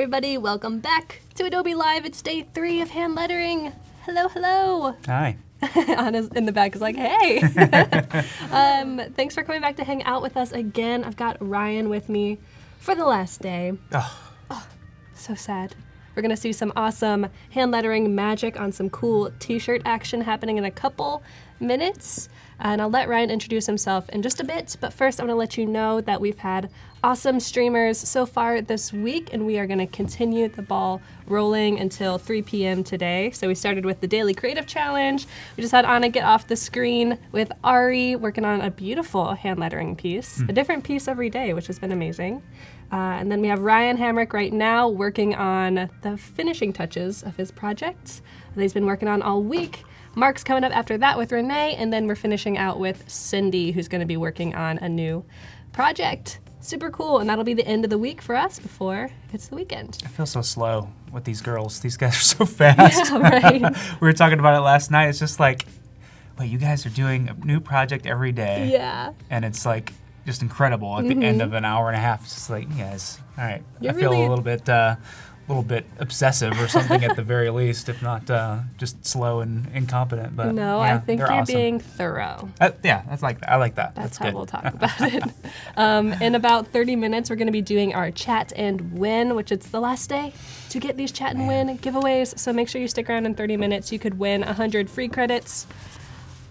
everybody, welcome back to Adobe Live. It's day 3 of hand lettering. Hello, hello. Hi. Anna's in the back is like, hey. Thanks for coming back to hang out with us again. I've got Ryan with me for the last day. Oh, so sad. We're gonna see some awesome hand lettering magic on some cool t-shirt action happening in a couple minutes. And I'll let Ryan introduce himself in just a bit, but first I want to let you know that we've had awesome streamers so far this week, and we are going to continue the ball rolling until 3 p.m. today. So we started with the Daily Creative Challenge. We just had Anna get off the screen with Ari working on a beautiful hand lettering piece, a different piece every day, which has been amazing. And then we have Ryan Hamrick right now working on the finishing touches of his project that he's been working on all week. Mark's coming up after that with Renee, and then we're finishing out with Cindy, who's going to be working on a new project. Super cool, and that'll be the end of the week for us before it's the weekend. I feel so slow with these girls. These guys are so fast. Yeah, right. We were talking about it last night. It's just like, wait, you guys are doing a new project every day. Yeah. And it's like just incredible at the end of an hour and a half. It's just like, you guys, all right. You're I feel really a little bit obsessive or something at the very least, if not just slow and incompetent. But No, yeah, I think they're you're awesome. being thorough. Yeah, that's like that. I like that. That's how good. we'll talk about it. In about 30 minutes, we're going to be doing our chat and win, which it's the last day to get these chat and win giveaways. So make sure you stick around in 30 minutes. You could win 100 free credits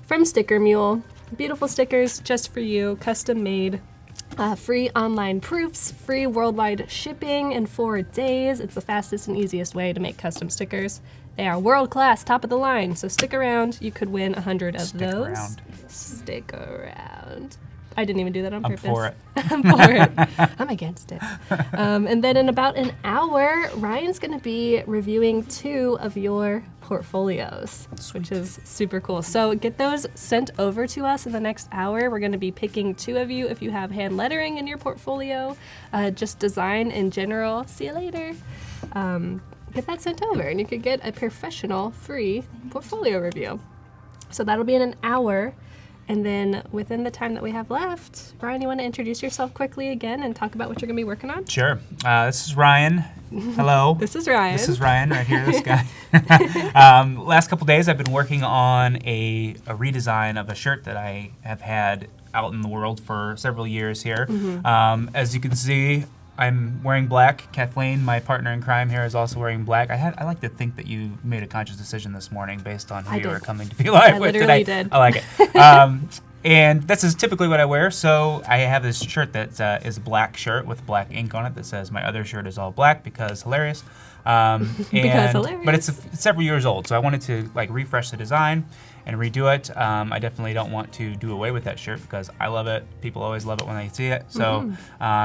from Sticker Mule. Beautiful stickers just for you, custom made. Free online proofs, free worldwide shipping in 4 days. It's the fastest and easiest way to make custom stickers. They are world class, top of the line. So stick around. You could win 100 of those. Stick around. I didn't even do that on purpose. I'm for it. I'm for it. I'm against it. And then in about an hour, Ryan's going to be reviewing 2 of your portfolios, which is super cool. So get those sent over to us in the next hour. We're going to be picking 2 of you if you have hand lettering in your portfolio, just design in general. See you later. Get that sent over, and you could get a professional free portfolio review. So that'll be in an hour. And then within the time that we have left, Ryan, you want to introduce yourself quickly again and talk about what you're going to be working on? Sure. This is Ryan. Hello. This is Ryan. This is Ryan right here, this guy. Last couple days I've been working on a redesign of a shirt that I have had out in the world for several years here. As you can see, I'm wearing black. Kathleen, my partner in crime here, is also wearing black. I like to think that you made a conscious decision this morning based on who you were coming to be live with today. I literally did. I like it. And this is typically what I wear. So I have this shirt that is a black shirt with black ink on it that says my other shirt is all black because hilarious. Because hilarious. But it's several years old, so I wanted to like refresh the design and redo it. I definitely don't want to do away with that shirt because I love it. People always love it when they see it. So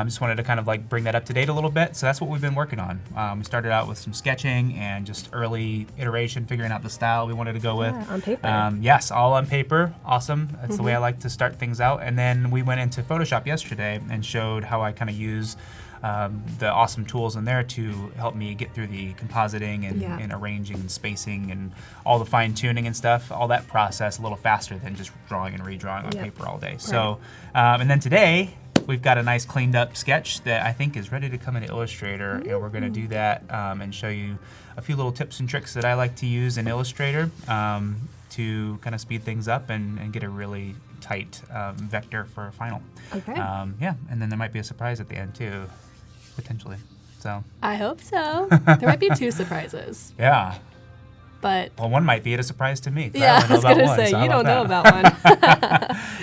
just wanted to kind of like bring that up to date a little bit. So that's what we've been working on. We started out with some sketching and just early iteration, figuring out the style we wanted to go with. On paper. Yes, all on paper. Awesome. That's the way I like to start things out. And then we went into Photoshop yesterday and showed how I kind of use the awesome tools in there to help me get through the compositing and arranging and spacing and all the fine tuning and stuff, all that process a little faster than just drawing and redrawing on paper all day. Right. So, and then today we've got a nice cleaned up sketch that I think is ready to come into Illustrator, and we're gonna do that and show you a few little tips and tricks that I like to use in Illustrator to kind of speed things up and get a really tight vector for a final. Okay. Yeah, and then there might be a surprise at the end too, potentially. So I hope so. There might be 2 surprises. Yeah. But Well, one might be a surprise to me. yeah, I was going to say, you don't know about one.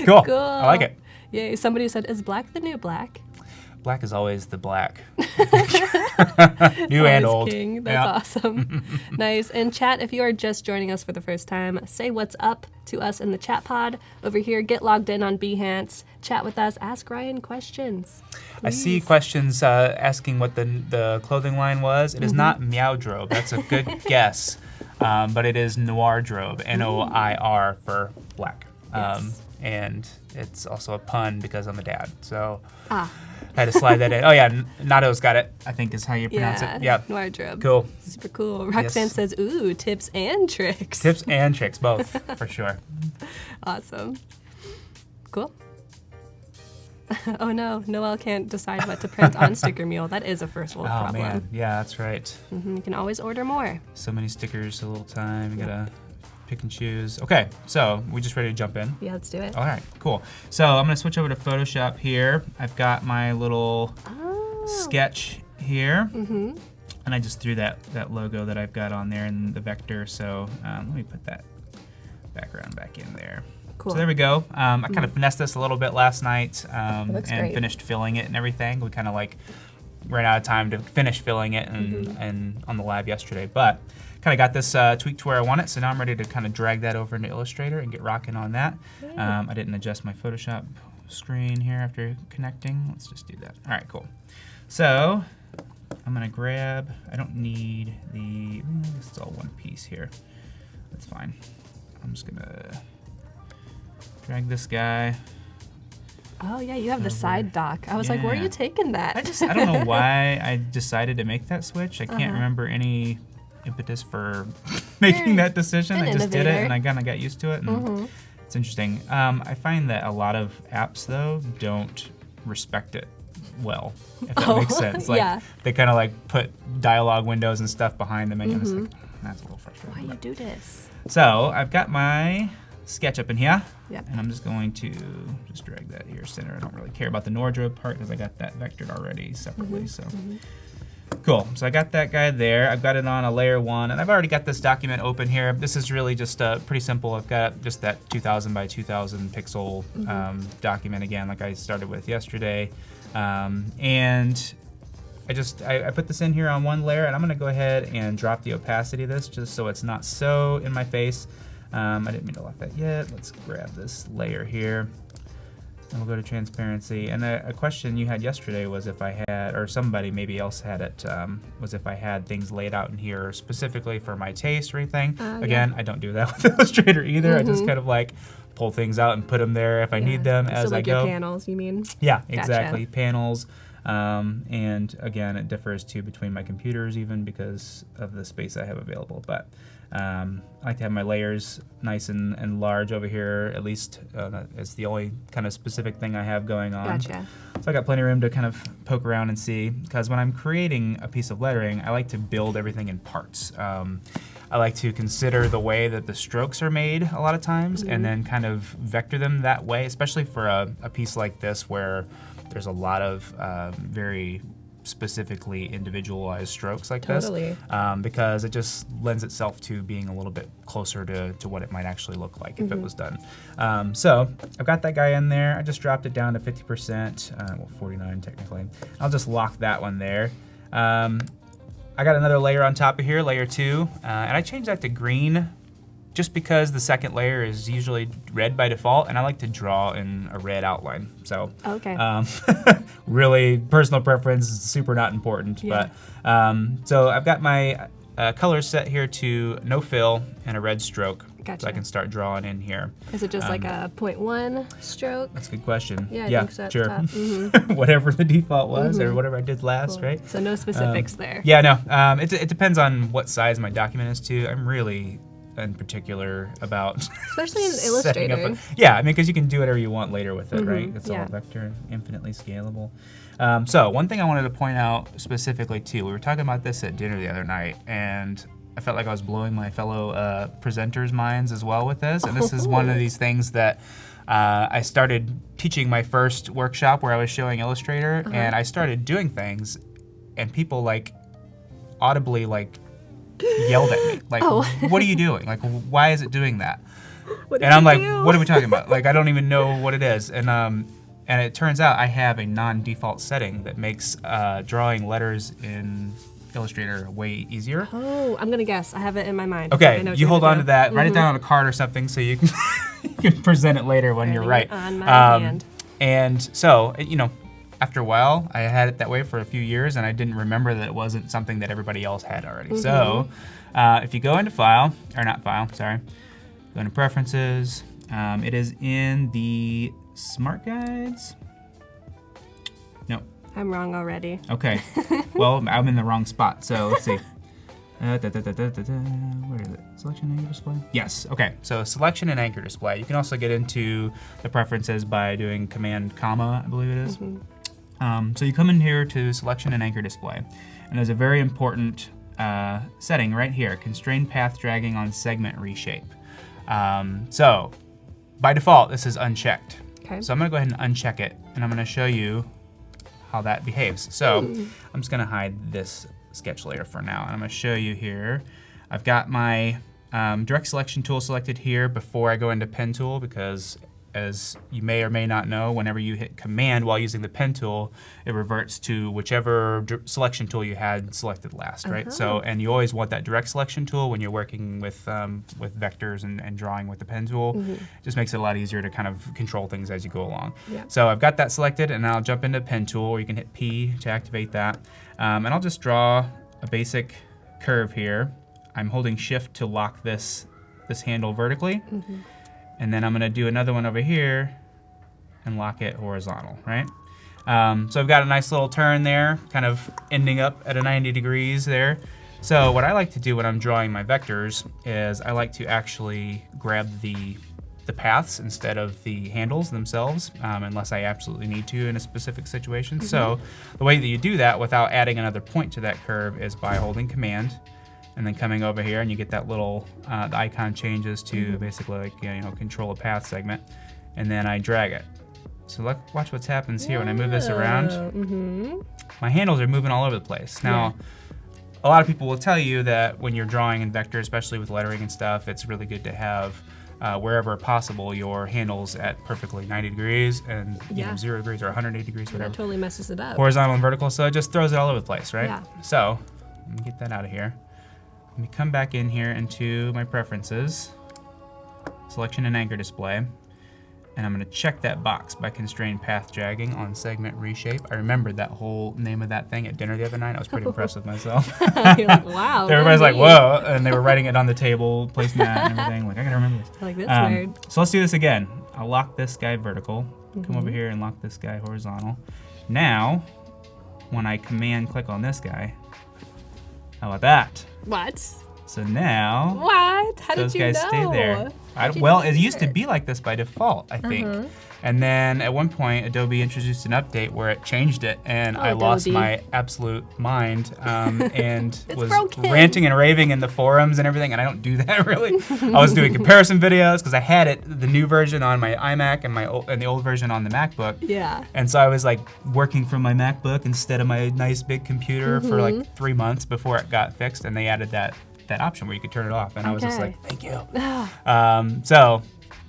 Cool. Cool. I like it. Yay. Somebody said, is black the new black? Black is always the black. New Always and old. King. That's awesome. Nice. And chat, if you are just joining us for the first time, say what's up to us in the chat pod over here. Get logged in on Behance. Chat with us. Ask Ryan questions. I see Please. questions asking what the clothing line was. It is not Meowdrobe. That's a good guess. But it is Noirdrobe, N-O-I-R for black. Yes. And it's also a pun because I'm a dad. So Ah. I had to slide that in. Oh yeah, Nato's got it, I think is how you pronounce it. Yeah. Noirdrobe. Cool. Super cool. Roxanne says, ooh, tips and tricks. Tips and tricks, both, for sure. Awesome. Cool. Oh no, Noelle can't decide what to print on Sticker Mule. That is a first world problem. Oh man, yeah, that's right. You can always order more. So many stickers, a little time. You gotta pick and choose. Okay, so we just ready to jump in? Yeah, let's do it. All right, cool. So I'm gonna switch over to Photoshop here. I've got my little sketch here. And I just threw that logo that I've got on there in the vector. So let me put that background back in there. Cool. So there we go. I kind of finessed this a little bit last night and great. finished filling it and everything. We kind of like ran out of time to finish filling it and on the lab yesterday, but kind of got this tweaked to where I want it. So now I'm ready to kind of drag that over into Illustrator and get rocking on that. I didn't adjust my Photoshop screen here after connecting. Let's just do that. All right, cool. So I'm gonna grab, I don't need it's all one piece here. That's fine. I'm just gonna drag this guy. Oh yeah, you have the side dock. I was like, where are you taking that? I don't know why I decided to make that switch. I can't remember any impetus for making that decision. I just did it and I kind of got used to it. And it's interesting. I find that a lot of apps though don't respect it well, if that makes sense. Like they kind of like put dialogue windows and stuff behind them, and it's like, that's a little frustrating. Why you do this? So I've got my sketch up in here, Yep. and I'm just going to just drag that here center. I don't really care about the wardrobe part because I got that vectored already separately. So cool. So I got that guy there. I've got it on a layer 1, and I've already got this document open here. This is really just pretty simple. I've got just that 2000 by 2000 pixel document again, like I started with yesterday. And I put this in here on one layer, and I'm gonna go ahead and drop the opacity of this just so it's not so in my face. I didn't mean to lock that yet. Let's grab this layer here. And we'll go to transparency. And a question you had yesterday was if I had, or somebody maybe else had it, was if I had things laid out in here specifically for my taste or anything. Again, I don't do that with Illustrator either. I just kind of like pull things out and put them there if I need them as I go. Your panels, you mean? Yeah, exactly. Panels. And again, it differs too between my computers even because of the space I have available. But I like to have my layers nice and large over here, at least it's the only kind of specific thing I have going on. Gotcha. So I got plenty of room to kind of poke around and see, because when I'm creating a piece of lettering, I like to build everything in parts. I like to consider the way that the strokes are made a lot of times and then kind of vector them that way, especially for a piece like this where there's a lot of very specifically individualized strokes like this, because it just lends itself to being a little bit closer to what it might actually look like if it was done. So I've got that guy in there. I just dropped it down to 50%, well 49 technically. I'll just lock that one there. I got another layer on top of here, layer 2, and I changed that to green just because the second layer is usually red by default, and I like to draw in a red outline. So, really personal preference, super not important. But so I've got my colors set here to no fill and a red stroke. Gotcha. So I can start drawing in here. Is it just like a 0.1 stroke? That's a good question. Yeah, I think so. Sure. Whatever the default was or whatever I did last, right? So no specifics there. Yeah, no. It depends on what size my document is too. I'm really in particular about especially in Illustrator. Yeah, I mean, because you can do whatever you want later with it, right? It's all vector, infinitely scalable. So one thing I wanted to point out specifically too, we were talking about this at dinner the other night, and I felt like I was blowing my fellow presenters' minds as well with this. And this is one of these things that I started teaching my first workshop where I was showing Illustrator, and I started doing things, and people like audibly like yelled at me, like, what are you doing? Like, why is it doing that? And I'm like, what are we talking about? Like, I don't even know what it is. And it turns out I have a non-default setting that makes drawing letters in Illustrator way easier. Oh, I'm gonna guess. I have it in my mind. Okay, you hold on to that, write it down on a card or something so you can, you can present it later when you're right. On my hand. And so, you know, after a while, I had it that way for a few years, and I didn't remember that it wasn't something that everybody else had already. So if you go into File, or not File, sorry, go into Preferences. It is in the Smart Guides. No. I'm wrong already. Okay. Well, I'm in the wrong spot, so let's see. Where is it? Selection and anchor display? Yes, okay. So selection and anchor display. You can also get into the preferences by doing Command comma, I believe it is. So you come in here to selection and anchor display. And there's a very important setting right here, constrain path dragging on segment reshape. So by default, this is unchecked. Okay. So I'm gonna go ahead and uncheck it, and I'm gonna show you how that behaves. So I'm just gonna hide this sketch layer for now, and I'm gonna show you here. I've got my direct selection tool selected here before I go into pen tool, because as you may or may not know, whenever you hit command while using the pen tool, it reverts to whichever selection tool you had selected last, right? So, and you always want that direct selection tool when you're working with vectors and drawing with the pen tool. It just makes it a lot easier to kind of control things as you go along. So I've got that selected, and I'll jump into pen tool, or you can hit P to activate that. And I'll just draw a basic curve here. I'm holding shift to lock this handle vertically. And then I'm gonna do another one over here and lock it horizontal, right? So I've got a nice little turn there, kind of ending up at a 90 degrees there. So what I like to do when I'm drawing my vectors is I like to actually grab the paths instead of the handles themselves, unless I absolutely need to in a specific situation. So the way that you do that without adding another point to that curve is by holding command, and then coming over here, and you get that little, the icon changes to basically like, control a path segment, and then I drag it. So watch what happens here when I move this around. My handles are moving all over the place. Now, a lot of people will tell you that when you're drawing in vector, especially with lettering and stuff, it's really good to have, wherever possible, your handles at perfectly 90 degrees and 0 degrees or 180 degrees, whatever. That totally messes it up. Horizontal and vertical, so it just throws it all over the place, right? Yeah. So, let me get that out of here. Let me come back in here into my preferences, selection and anchor display, and I'm gonna check that box by constrain path dragging on segment reshape. I remembered that whole name of that thing at dinner the other night. I was pretty impressed with myself. You're like, wow. Everybody's like, whoa, and they were writing it on the table, placemat and everything. Like, I gotta remember this. Like, that's weird. So let's do this again. I'll lock this guy vertical, come over here and lock this guy horizontal. Now, when I command click on this guy, how about that? What? So now, what? How those did you guys know? stay there. Well, it used to be like this by default, I think. And then at one point, Adobe introduced an update where it changed it, and I lost my absolute mind and was ranting and raving in the forums and everything, and I don't do that really. I was doing comparison videos because I had the new version on my iMac and the old version on the MacBook. Yeah. And so I was like working from my MacBook instead of my nice big computer for like 3 months before it got fixed, and they added that option where you could turn it off, and I was just like, thank you. So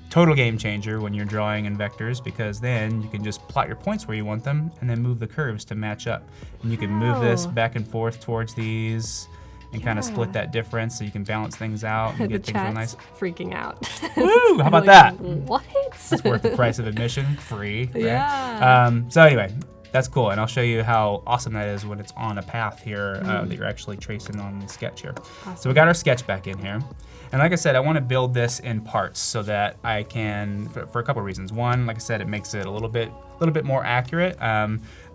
total game changer when you're drawing in vectors, because then you can just plot your points where you want them and then move the curves to match up. And you can move this back and forth towards these and kind of split that difference so you can balance things out and get things real nice. Freaking out. Woo! How about that? What? It's worth the price of admission, free. Right? Yeah. So anyway, that's cool, and I'll show you how awesome that is when it's on a path here that you're actually tracing on the sketch here. Awesome. So we got our sketch back in here. And like I said, I want to build this in parts so that I can, for a couple of reasons. One, like I said, it makes it a little bit more accurate.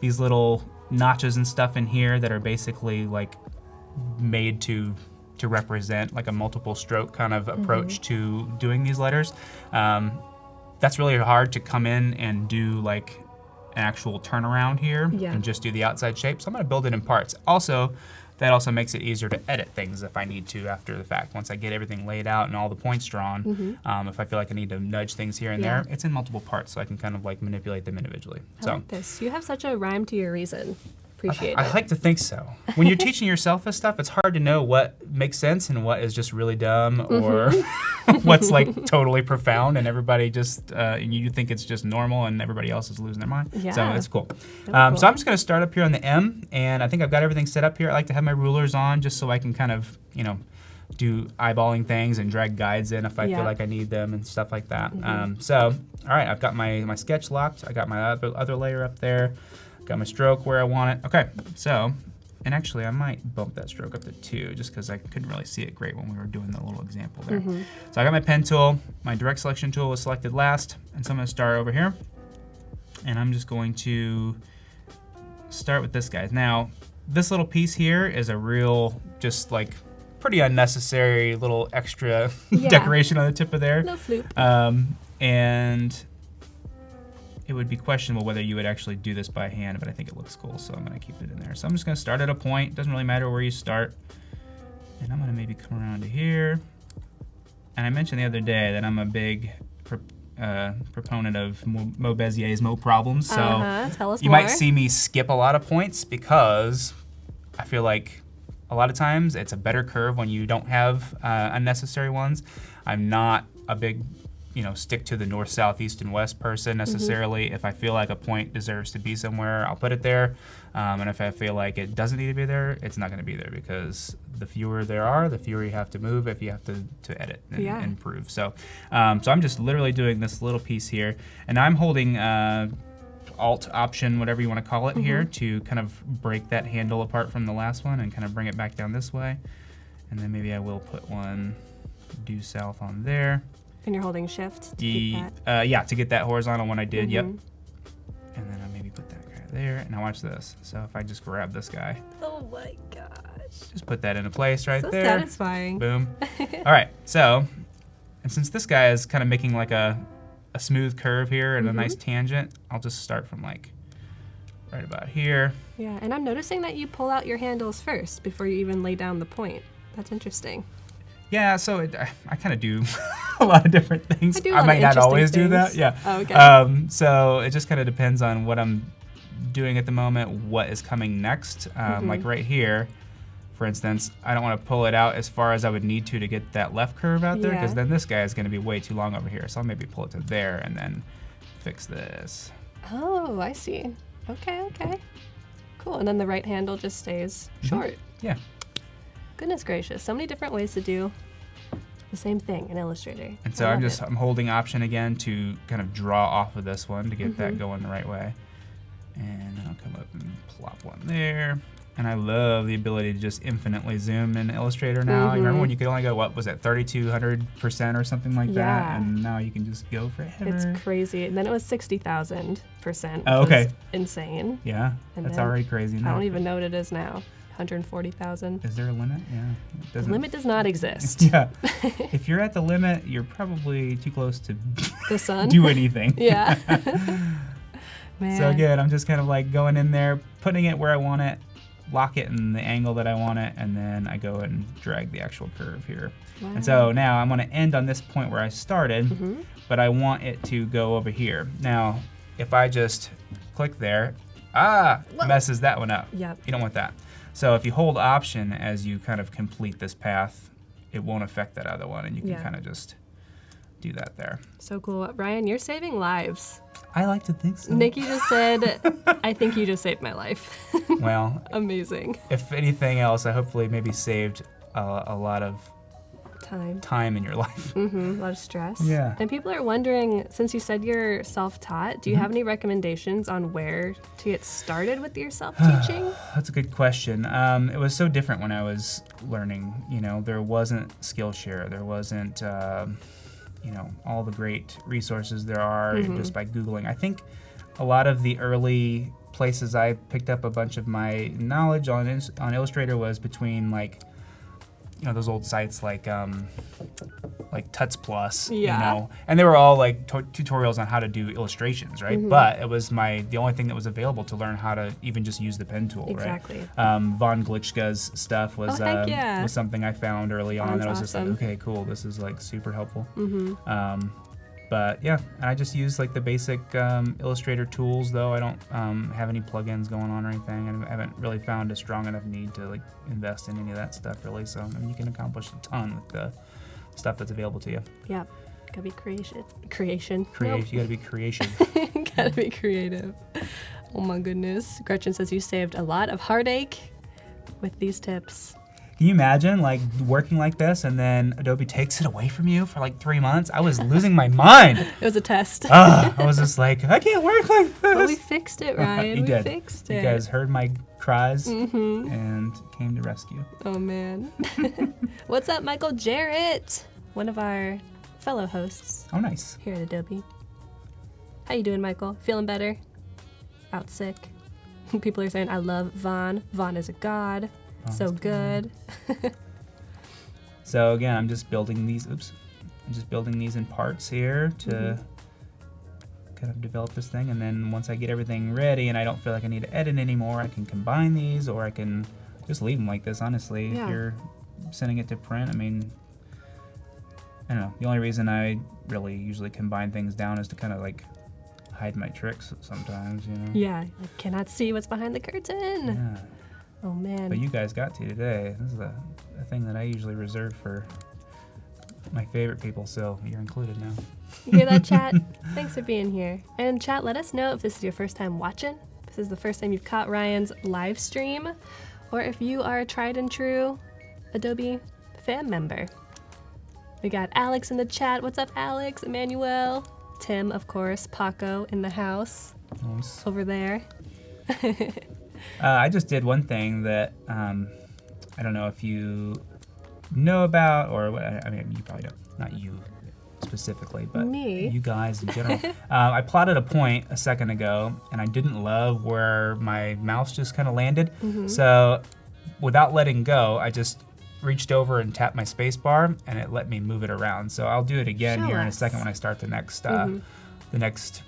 These little notches and stuff in here that are basically like made to represent like a multiple stroke kind of approach to doing these letters. That's really hard to come in and do like an actual turnaround here and just do the outside shape. So I'm gonna build it in parts. Also, that also makes it easier to edit things if I need to after the fact. Once I get everything laid out and all the points drawn, if I feel like I need to nudge things here and there, it's in multiple parts so I can kind of like manipulate them individually. I like this. You have such a rhyme to your reason. Appreciate it. I like to think so. When you're teaching yourself this stuff, it's hard to know what makes sense and what is just really dumb or what's like totally profound and everybody just, you think it's just normal and everybody else is losing their mind. Yeah. So it's cool. So I'm just gonna start up here on the M, and I think I've got everything set up here. I like to have my rulers on just so I can kind of, do eyeballing things and drag guides in if I feel like I need them and stuff like that. So, all right, I've got my sketch locked. I got my other layer up there. Got my stroke where I want it. Okay, so, and actually I might bump that stroke up to 2 just because I couldn't really see it great when we were doing the little example there. So I got my pen tool, my direct selection tool was selected last, and so I'm gonna start over here. And I'm just going to start with this guy. Now, this little piece here is a real, just like pretty unnecessary little extra Yeah. decoration on the tip of there. No floop. And it would be questionable whether you would actually do this by hand, but I think it looks cool, so I'm gonna keep it in there. So I'm just gonna start at a point. Doesn't really matter where you start. And I'm gonna maybe come around to here. And I mentioned the other day that I'm a big proponent of Bézier's Mo problems. So Tell us you more. might see me skip a lot of points because I feel like a lot of times it's a better curve when you don't have unnecessary ones. I'm not a big, stick to the north, south, east, and west person necessarily. If I feel like a point deserves to be somewhere, I'll put it there. And if I feel like it doesn't need to be there, it's not going to be there, because the fewer there are, the fewer you have to move if you have to edit and improve. So, so I'm just literally doing this little piece here, and I'm holding Alt, Option, whatever you want to call it here, to kind of break that handle apart from the last one and kind of bring it back down this way. And then maybe I will put one due south on there. And you're holding Shift to keep yeah, to get that horizontal one I did, yep. Mhm. And then I'll maybe put that guy there. Now watch this. So if I just grab this guy, Oh my gosh. just put that into place right So there. satisfying. Boom. All right, so, and since this guy is kind of making like a smooth curve here and a nice tangent, I'll just start from like right about here. Yeah, and I'm noticing that you pull out your handles first before you even lay down the point. That's interesting. Yeah, so I kind of do a lot of different things. I do a I lot of might not interesting always do that. things. Yeah. Oh, okay. So it just kind of depends on what I'm doing at the moment, what is coming next. Like right here, for instance, I don't want to pull it out as far as I would need to get that left curve out there, because then this guy is going to be way too long over here. So I'll maybe pull it to there and then fix this. Oh, I see. Okay. Cool, and then the right handle just stays short. Yeah. Goodness gracious, so many different ways to do the same thing in Illustrator. And so I love it. I'm holding Option again to kind of draw off of this one to get that going the right way. And then I'll come up and plop one there. And I love the ability to just infinitely zoom in Illustrator now. I remember when you could only go, what was it, 3,200% or something like that? And now you can just go forever. It's crazy. And then it was 60,000%. Oh, okay. Which was insane. Yeah, And that's then already crazy I now. don't even know what it is now. 140,000. Is there a limit? Yeah. It The doesn't. limit does not exist. Yeah. If you're at the limit, you're probably too close to The sun? do anything. Yeah. Man. So again, I'm just kind of like going in there, putting it where I want it, lock it in the angle that I want it, and then I go and drag the actual curve here. Wow. And so now I'm going to end on this point where I started, but I want it to go over here. Now, if I just click there, messes that one up. Yep. You don't want that. So if you hold Option as you kind of complete this path, it won't affect that other one, and you can kind of just do that there. So cool. Ryan, you're saving lives. I like to think so. Nikki just said, I think you just saved my life. Well, Amazing. if anything else, I hopefully maybe saved a lot of Time in your life. a lot of stress. Yeah. And people are wondering, since you said you're self-taught, do you have any recommendations on where to get started with your self-teaching? That's a good question. It was so different when I was learning. There wasn't Skillshare. There wasn't, all the great resources there are just by Googling. I think a lot of the early places I picked up a bunch of my knowledge on Illustrator was between those old sites like Tuts Plus, and they were all like tutorials on how to do illustrations, right? But it was the only thing that was available to learn how to even just use the pen tool, Exactly. right? Von Glitschka's stuff was heck yeah. was something I found early on That's that I was just like, awesome. okay, cool, this is like super helpful. But yeah, I just use like the basic Illustrator tools, though. I don't have any plugins going on or anything. I haven't really found a strong enough need to like invest in any of that stuff, really. So you can accomplish a ton with the stuff that's available to you. Yep. Gotta be creation. You gotta be creative. Gotta be creative. Oh my goodness. Gretchen says you saved a lot of heartache with these tips. Can you imagine like working like this and then Adobe takes it away from you for like 3 months? I was losing my mind. It was a test. I was just like, I can't work like this. But we fixed it, Ryan. You did. Fixed it. You guys heard my cries and came to rescue. Oh man. What's up, Michael Jarrett? One of our fellow hosts Oh, nice. here at Adobe. How you doing, Michael? Feeling better? Out sick? People are saying, I love Vaughn. Vaughn is a god. Vaughn's So good. So again, I'm just building these. Oops, I'm just building these in parts here to kind of develop this thing, and then once I get everything ready and I don't feel like I need to edit anymore, I can combine these, or I can just leave them like this, honestly. Yeah. If you're sending it to print, I mean, I don't know. The only reason I really usually combine things down is to kind of like hide my tricks sometimes, you know? Yeah, I cannot see what's behind the curtain. Yeah. Oh man. But you guys got to today. This is a thing that I usually reserve for my favorite people, so you're included now. You hear that, chat? Thanks for being here. And chat, let us know if this is your first time watching, if this is the first time you've caught Ryan's live stream, or if you are a tried and true Adobe fan member. We got Alex in the chat. What's up, Alex? Emmanuel. Tim, of course. Paco in the house. Nice. Over there. I just did one thing that I don't know if you know about, or what, I mean, you probably don't, not you specifically, but me, you guys in general. I plotted a point a second ago, and I didn't love where my mouse just kind of landed. So without letting go, I just reached over and tapped my space bar, and it let me move it around. So I'll do it again Show here in a us. second when I start the next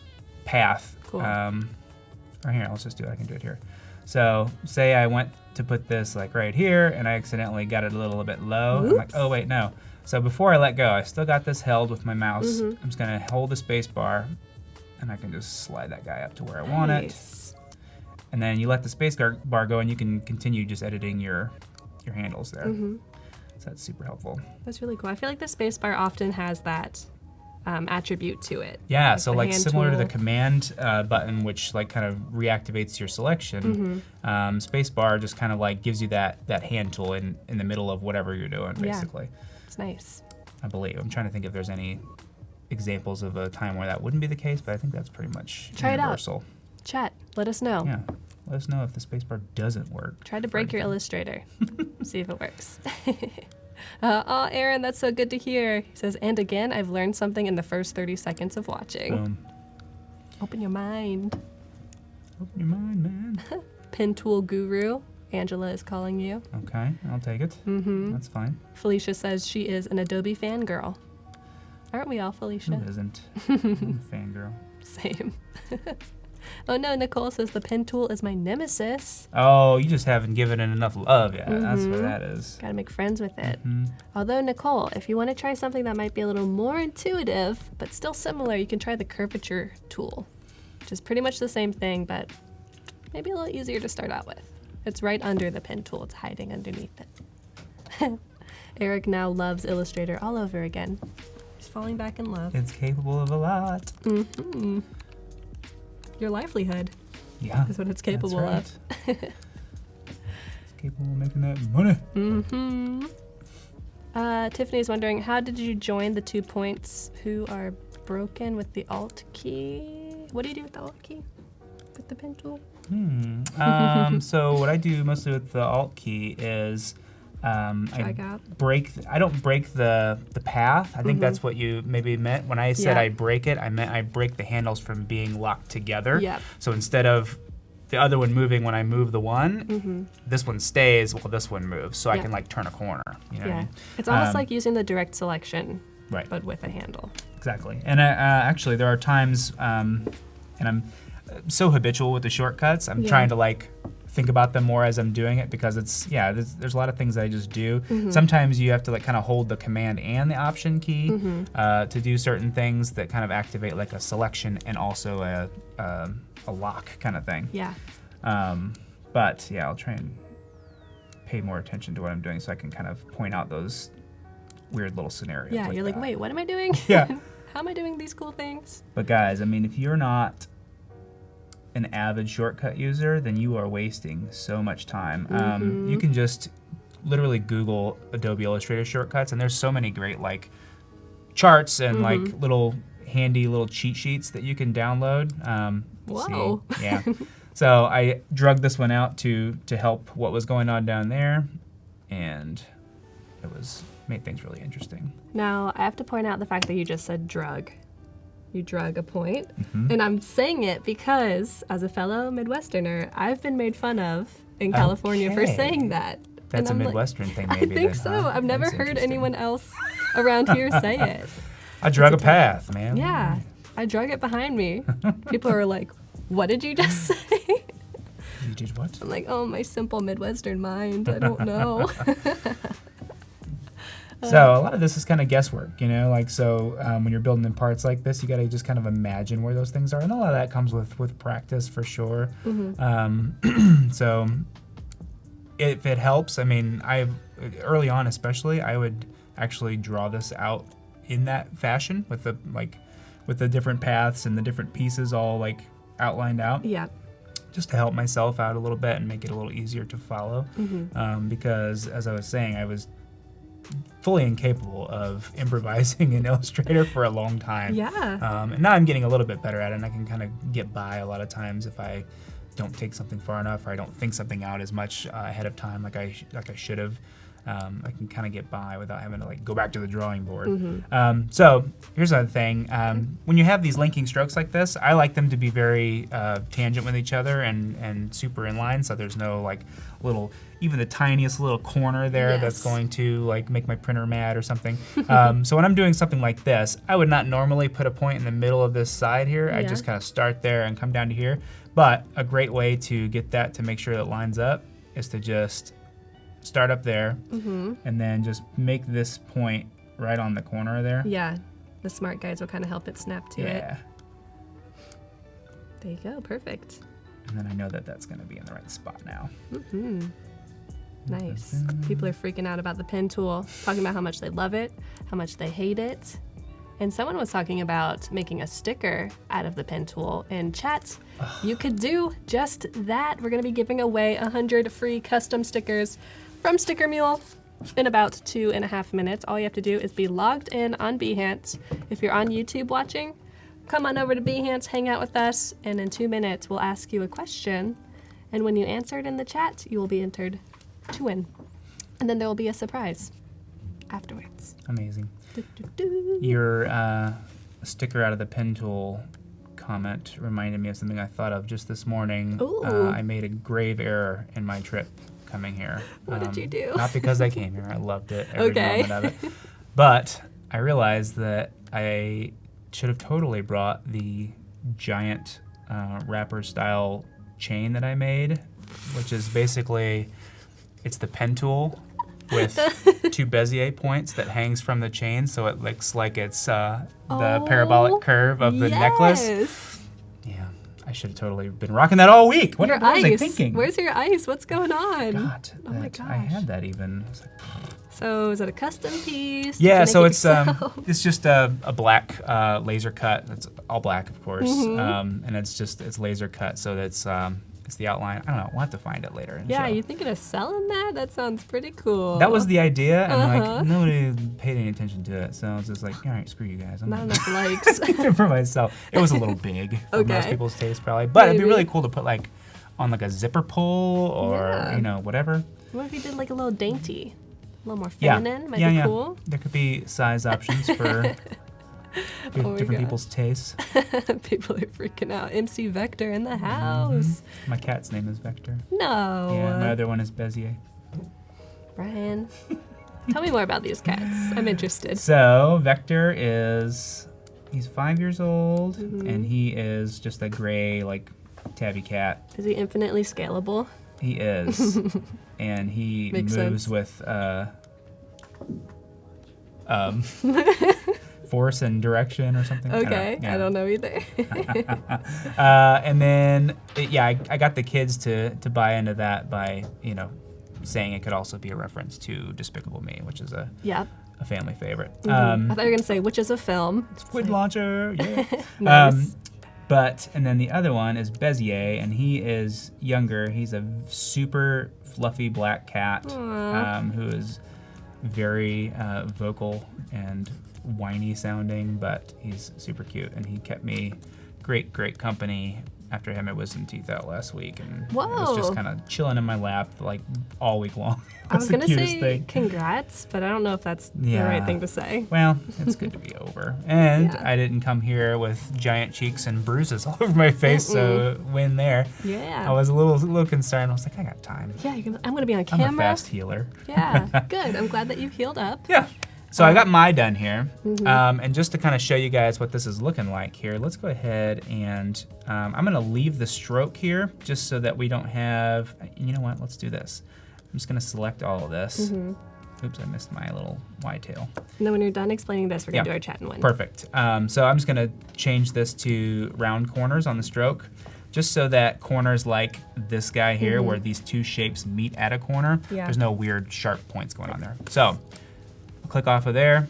path. Cool. Or here, let's just do it. I can do it here. So say I went to put this like right here, and I accidentally got it a little bit low. I'm like, oh wait, no. So before I let go, I still got this held with my mouse. I'm just gonna hold the space bar, and I can just slide that guy up to where I want it. And then you let the space bar go, and you can continue just editing your handles there. So that's super helpful. That's really cool. I feel like the space bar often has that attribute to it. Yeah, like so the like hand similar to the tool. command button, which like kind of reactivates your selection, space bar just kind of like gives you that hand tool in the middle of whatever you're doing, basically. It's nice. I believe. I'm trying to think if there's any examples of a time where that wouldn't be the case, but I think that's pretty much universal. Chat, let us know. Yeah, let us know if the space bar doesn't work. Try to break your Illustrator. See if it works. Oh, Aaron, that's so good to hear. He says, and again, I've learned something in the first 30 seconds of watching. Boom. Open your mind. Open your mind, man. Pen tool guru. Angela is calling you. Okay, I'll take it. That's fine. Felicia says she is an Adobe fangirl. Aren't we all, Felicia? Who isn't? I'm a fangirl. Same. Oh no, Nicole says the pen tool is my nemesis. Oh, you just haven't given it enough love yet. That's what that is. Gotta make friends with it. Although, Nicole, if you want to try something that might be a little more intuitive, but still similar, you can try the curvature tool, which is pretty much the same thing, but maybe a little easier to start out with. It's right under the pen tool. It's hiding underneath it. Eric now loves Illustrator all over again. He's falling back in love. It's capable of a lot. Your livelihood is what it's capable of. It's capable of making that money. Tiffany's wondering, how did you join the 2 points who are broken with the Alt key? What do you do with the Alt key? With the pen tool? So what I do mostly with the Alt key is I don't break the path. I think that's what you maybe meant. When I said I break it, I meant I break the handles from being locked together. So instead of the other one moving when I move the one, this one stays while this one moves. So I can like turn a corner. You know what I mean? It's almost like using the direct selection, but with a handle. Exactly. And actually there are times, and I'm so habitual with the shortcuts, I'm trying to like think about them more as I'm doing it, because it's there's a lot of things that I just do. Sometimes you have to like kind of hold the command and the option key to do certain things that kind of activate like a selection and also a lock kind of thing. But yeah, I'll try and pay more attention to what I'm doing so I can kind of point out those weird little scenarios. Yeah, you're like, wait, what am I doing? Yeah. How am I doing these cool things? But guys, I mean, if you're not an avid shortcut user, then you are wasting so much time. You can just literally Google Adobe Illustrator shortcuts, and there's so many great like charts and like little handy little cheat sheets that you can download. Whoa. Yeah. So I drug this one out to help what was going on down there, and it made things really interesting. Now, I have to point out the fact that you just said drug. You drug a point. And I'm saying it because, as a fellow Midwesterner, I've been made fun of in California for saying that. That's a I'm Midwestern thing, I maybe. think then, so. huh? I've never That's heard interesting. anyone else around here say it. I drug a path, man. Yeah, I drug it behind me. People are like, what did you just say? You did what? I'm like, oh, my simple Midwestern mind. I don't know. So a lot of this is kind of guesswork, you know, like so when you're building in parts like this, you got to just kind of imagine where those things are, and a lot of that comes with practice for sure. So if it helps, I mean, early on especially, I would actually draw this out in that fashion with the different paths and the different pieces all like outlined out. Yeah. Just to help myself out a little bit and make it a little easier to follow. Because as I was saying, I was fully incapable of improvising in Illustrator for a long time. Yeah. And now I'm getting a little bit better at it, and I can kind of get by a lot of times if I don't take something far enough or I don't think something out as much ahead of time like I should have. I can kind of get by without having to like go back to the drawing board. So here's another thing. When you have these linking strokes like this, I like them to be very tangent with each other and super inline, so there's no like little, even the tiniest little corner there that's going to like make my printer mad or something. So when I'm doing something like this, I would not normally put a point in the middle of this side here. I just kind of start there and come down to here. But a great way to get that to make sure that it lines up is to just start up there and then just make this point right on the corner there. Yeah. The smart guides will kind of help it snap to it. Yeah. There you go. Perfect. And then I know that that's going to be in the right spot now. Nice. People are freaking out about the pen tool, talking about how much they love it, how much they hate it. And someone was talking about making a sticker out of the pen tool in chat. You could do just that. We're going to be giving away 100 free custom stickers from Sticker Mule in about 2.5 minutes. All you have to do is be logged in on Behance. If you're on YouTube watching, come on over to Behance, hang out with us, and in 2 minutes we'll ask you a question. And when you answer it in the chat, you will be entered to win. And then there will be a surprise afterwards. Amazing. Your sticker out of the pen tool comment reminded me of something I thought of just this morning. I made a grave error in my trip coming here. What did you do? Not because I came here. I loved it, every moment of it. But I realized that I should have totally brought the giant wrapper style chain that I made, which is basically, it's the pen tool with 2 Bezier points that hangs from the chain, so it looks like it's the parabolic curve of the necklace. Yeah, I should have totally been rocking that all week. What was I thinking? Where's your ice? What's going on? Oh my gosh. I had that even. I was like, so is it a custom piece? Yeah, so it's just a black laser cut. It's all black, of course, and it's laser cut, so that's it's the outline. I don't know. We'll have to find it later. Yeah, you thinking of selling that? That sounds pretty cool. That was the idea, and like nobody paid any attention to it, so I was just like, all right, screw you guys. I'm not enough likes. For myself. It was a little big for most people's taste, probably, but it'd be really cool to put like on like a zipper pull or whatever. What if you did like a little dainty, a little more feminine? Might be cool. There could be size options for different people's tastes. People are freaking out. MC Vector in the house. My cat's name is Vector. No. Yeah, my other one is Bezier. Brian, tell me more about these cats. I'm interested. So Vector he's 5 years old, and he is just a gray, like, tabby cat. Is he infinitely scalable? He is. And he moves with force and direction or something. Okay, I don't know either. And then, I got the kids to buy into that by, saying it could also be a reference to Despicable Me, which is a family favorite. I thought you were going to say, which is a film. Squid Launcher, yeah. Nice. And then the other one is Bezier, and he is younger. He's a super fluffy black cat who is very vocal and whiny sounding, but he's super cute, and he kept me great company after I had my wisdom teeth out last week, and Whoa. it was just kind of chilling in my lap like all week long. I was the gonna cutest say thing. congrats, but I don't know if that's the Yeah. right thing to say. Well, it's good to be over. And Yeah. I didn't come here with giant cheeks and bruises all over my face, so win there. Yeah. I was a little concerned. I was like, I got time. Yeah, I'm gonna be on I'm camera. a fast healer. Yeah, good. I'm glad that you healed up. Yeah. So I got my done here. And just to kind of show you guys what this is looking like here, let's go ahead and I'm gonna leave the stroke here just so that we don't have, you know what, let's do this. I'm just gonna select all of this. Oops, I missed my little Y tail. And then when you're done explaining this, we're gonna do our chat and win. Perfect. So I'm just gonna change this to round corners on the stroke, just so that corners like this guy here, where these two shapes meet at a corner, there's no weird sharp points going on there. So I'll click off of there,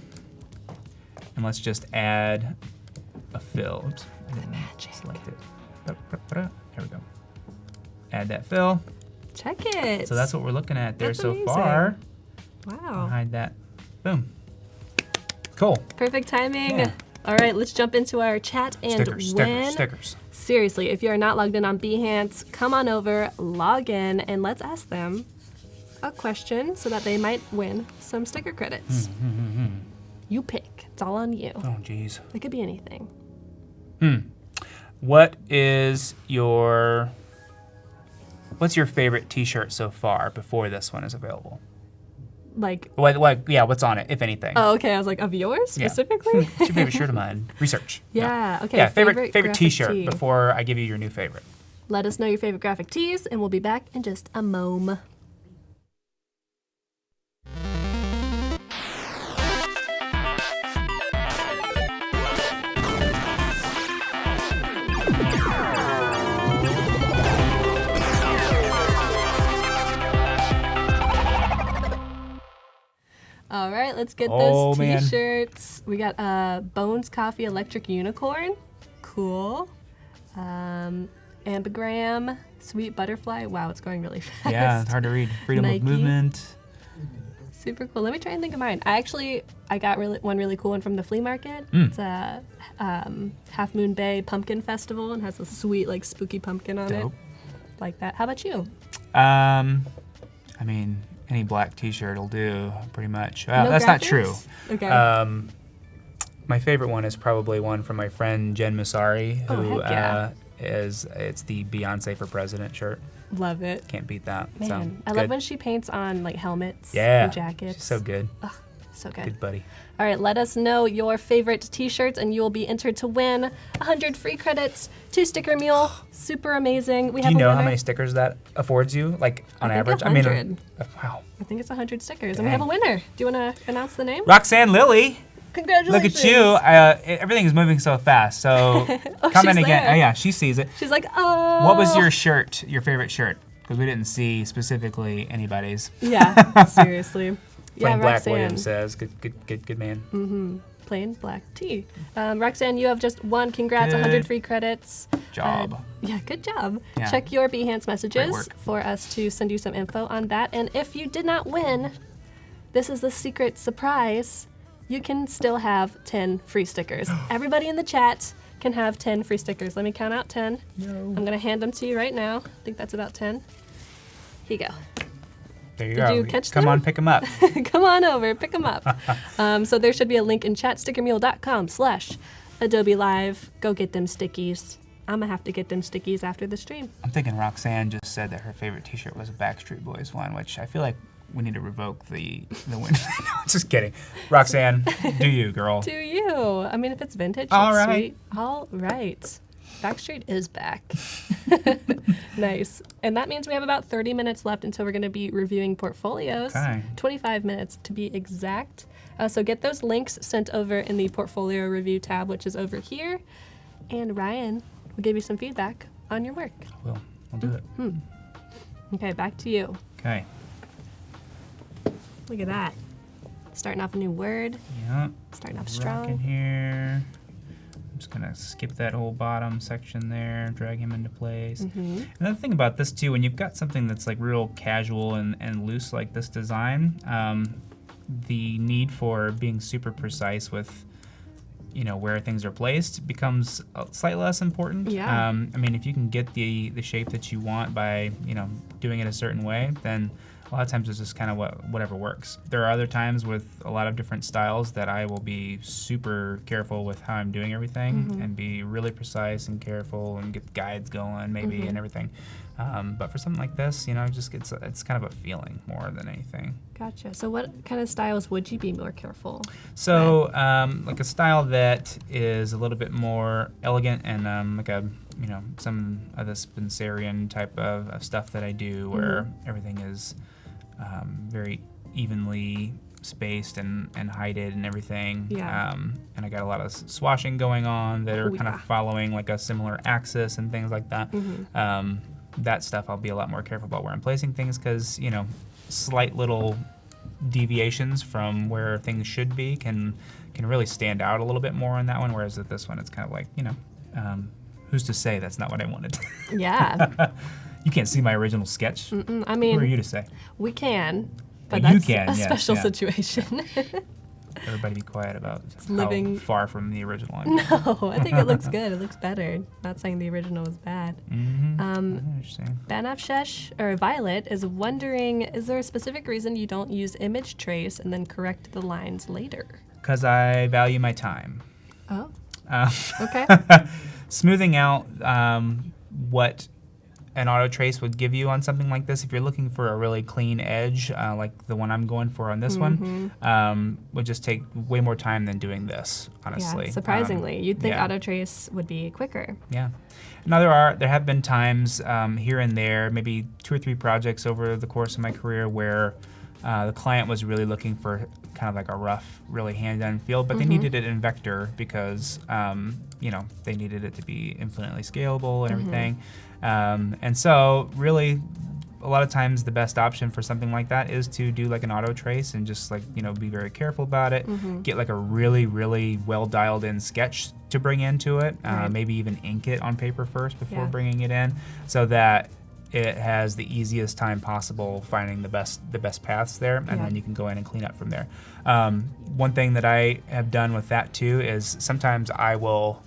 and let's just add a fill. Oops, I didn't select it. There we go. Add that fill. Check it. So that's what we're looking at there That's so amazing. far. Wow. Hide that. Boom. Cool. Perfect timing. Yeah. All right, let's jump into our chat and win. Stickers. Seriously, if you are not logged in on Behance, come on over, log in, and let's ask them a question so that they might win some sticker credits. You pick. It's all on you. Oh, geez. It could be anything. What's your favorite t-shirt so far before this one is available? Like, What's on it, if anything? oh, okay. I was like, of yours Yeah. specifically? What's your favorite shirt of mine? Research. Yeah, okay. Yeah, favorite graphic t-shirt tee. before I give you your new favorite. Let us know your favorite graphic tees, and we'll be back in just a moment. All right, let's get those man. t-shirts. We got Bones Coffee Electric Unicorn. Cool. Ambigram, Sweet Butterfly. Wow, it's going really fast. Yeah, it's hard to read. Freedom Nike. of movement. Super cool. Let me try and think of mine. I got one really cool one from the flea market. It's a Half Moon Bay Pumpkin Festival and has a sweet, like, spooky pumpkin on Dope. it. Like that. How about you? I mean, any black t-shirt will do, pretty much. No That's not true. graphics? Okay. My favorite one is probably one from my friend Jen Musari, Oh, who heck yeah. it's the Beyonce for President shirt. Love it. Can't beat that. Man, So, I good. love when she paints on, like, helmets Yeah, and jackets. she's so good. So good. Good buddy. All right, let us know your favorite t-shirts and you will be entered to win 100 free credits to Sticker Mule. Super amazing. We Do have you a know winner. how many stickers that affords you, like on I think average? 100. Wow. I think it's 100 stickers. And we Dang. have a winner. Do you want to announce the name? Roxanne Lilly, Congratulations. look at you. Everything is moving so fast. So come in she's again. there. Oh, yeah, she sees it. She's like, oh. What was your shirt, your favorite shirt? Because we didn't see specifically anybody's. Yeah, seriously. Plain Yeah, Black Roxanne. Williams says, good man. Plain black tea. Roxanne, you have just won. Congrats, Good 100 free credits. Job. Yeah, good job. Yeah. Check your Behance Great messages work. for us to send you some info on that. And if you did not win, this is the secret surprise. You can still have 10 free stickers. Everybody in the chat can have 10 free stickers. Let me count out 10. I'm going to hand them to you right now. I think that's about 10. Here you go. There you Did go. you catch Come them? on, pick them up. Come on over, pick them up. So there should be a link in chat, stickermule.com/Adobe Live. Go get them stickies. I'm gonna have to get them stickies after the stream. I'm thinking Roxanne just said that her favorite t-shirt was a Backstreet Boys one, which I feel like we need to revoke the win. No, just kidding. Roxanne, do you, girl? Do you? I mean, if it's vintage, All it's right. sweet. All right. Backstreet is back. Nice. And that means we have about 30 minutes left until we're going to be reviewing portfolios. Okay. 25 minutes to be exact. So get those links sent over in the portfolio review tab, which is over here. And Ryan will give you some feedback on your work. I'll do it. Okay, back to you. Okay. Look at that. Starting off a new word. Yeah. Starting off Rock in strong. here. I'm just gonna skip that whole bottom section there, drag him into place. Another thing about this too, when you've got something that's like real casual and loose like this design, the need for being super precise with where things are placed becomes slightly less important. Yeah. I mean, if you can get the shape that you want by, doing it a certain way, then a lot of times it's just kind of whatever works. There are other times with a lot of different styles that I will be super careful with how I'm doing everything and be really precise and careful and get guides going maybe and everything. But for something like this, it's kind of a feeling more than anything. Gotcha. So what kind of styles would you be more careful? So like a style that is a little bit more elegant and like a, some of the Spencerian type of stuff that I do where everything is very evenly spaced and heighted and everything. Yeah. And I got a lot of swashing going on that are kind of following like a similar axis and things like that. That stuff I'll be a lot more careful about where I'm placing things because, slight little deviations from where things should be can really stand out a little bit more on that one, whereas with this one it's kind of like, who's to say that's not what I wanted? Yeah. You can't see my original sketch. I mean, who are you to say? We can, but you that's can, a yes, special situation. Everybody be quiet about living how far from the original I'm No, I think it looks good. It looks better. Not saying the original was bad. Banafshesh, or Violet, is wondering, is there a specific reason you don't use image trace and then correct the lines later? Because I value my time. Oh, okay. Smoothing out what an auto trace would give you on something like this, if you're looking for a really clean edge, like the one I'm going for on this one, would just take way more time than doing this, honestly. Yeah, surprisingly. You'd think yeah. auto trace would be quicker. Yeah. Now there have been times here and there, maybe 2 or 3 projects over the course of my career where the client was really looking for kind of like a rough, really hand-done feel, but they needed it in vector because, they needed it to be infinitely scalable and everything. And so really, a lot of times the best option for something like that is to do like an auto trace and just like, be very careful about it. Get like a really, really well dialed in sketch to bring into it. Maybe even ink it on paper first before bringing it in so that it has the easiest time possible finding the best paths there, and then you can go in and clean up from there. One thing that I have done with that too is sometimes I will,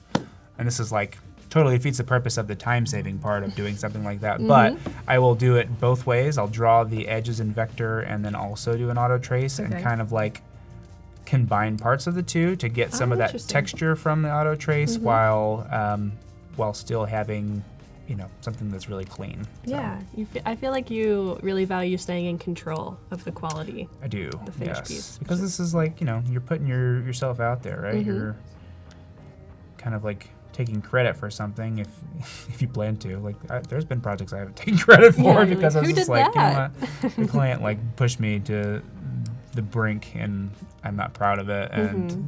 and this is like totally defeats the purpose of the time-saving part of doing something like that, but I will do it both ways. I'll draw the edges in vector and then also do an auto trace and kind of like combine parts of the two to get some of that texture from the auto trace while still having something that's really clean. Yeah, I feel like you really value staying in control of the quality. I do, the finished piece. Because this is like, you're putting yourself out there, right? You're kind of like taking credit for something if you plan to. Like, there's been projects I haven't taken credit for because I was just like, the client like pushed me to the brink and I'm not proud of it and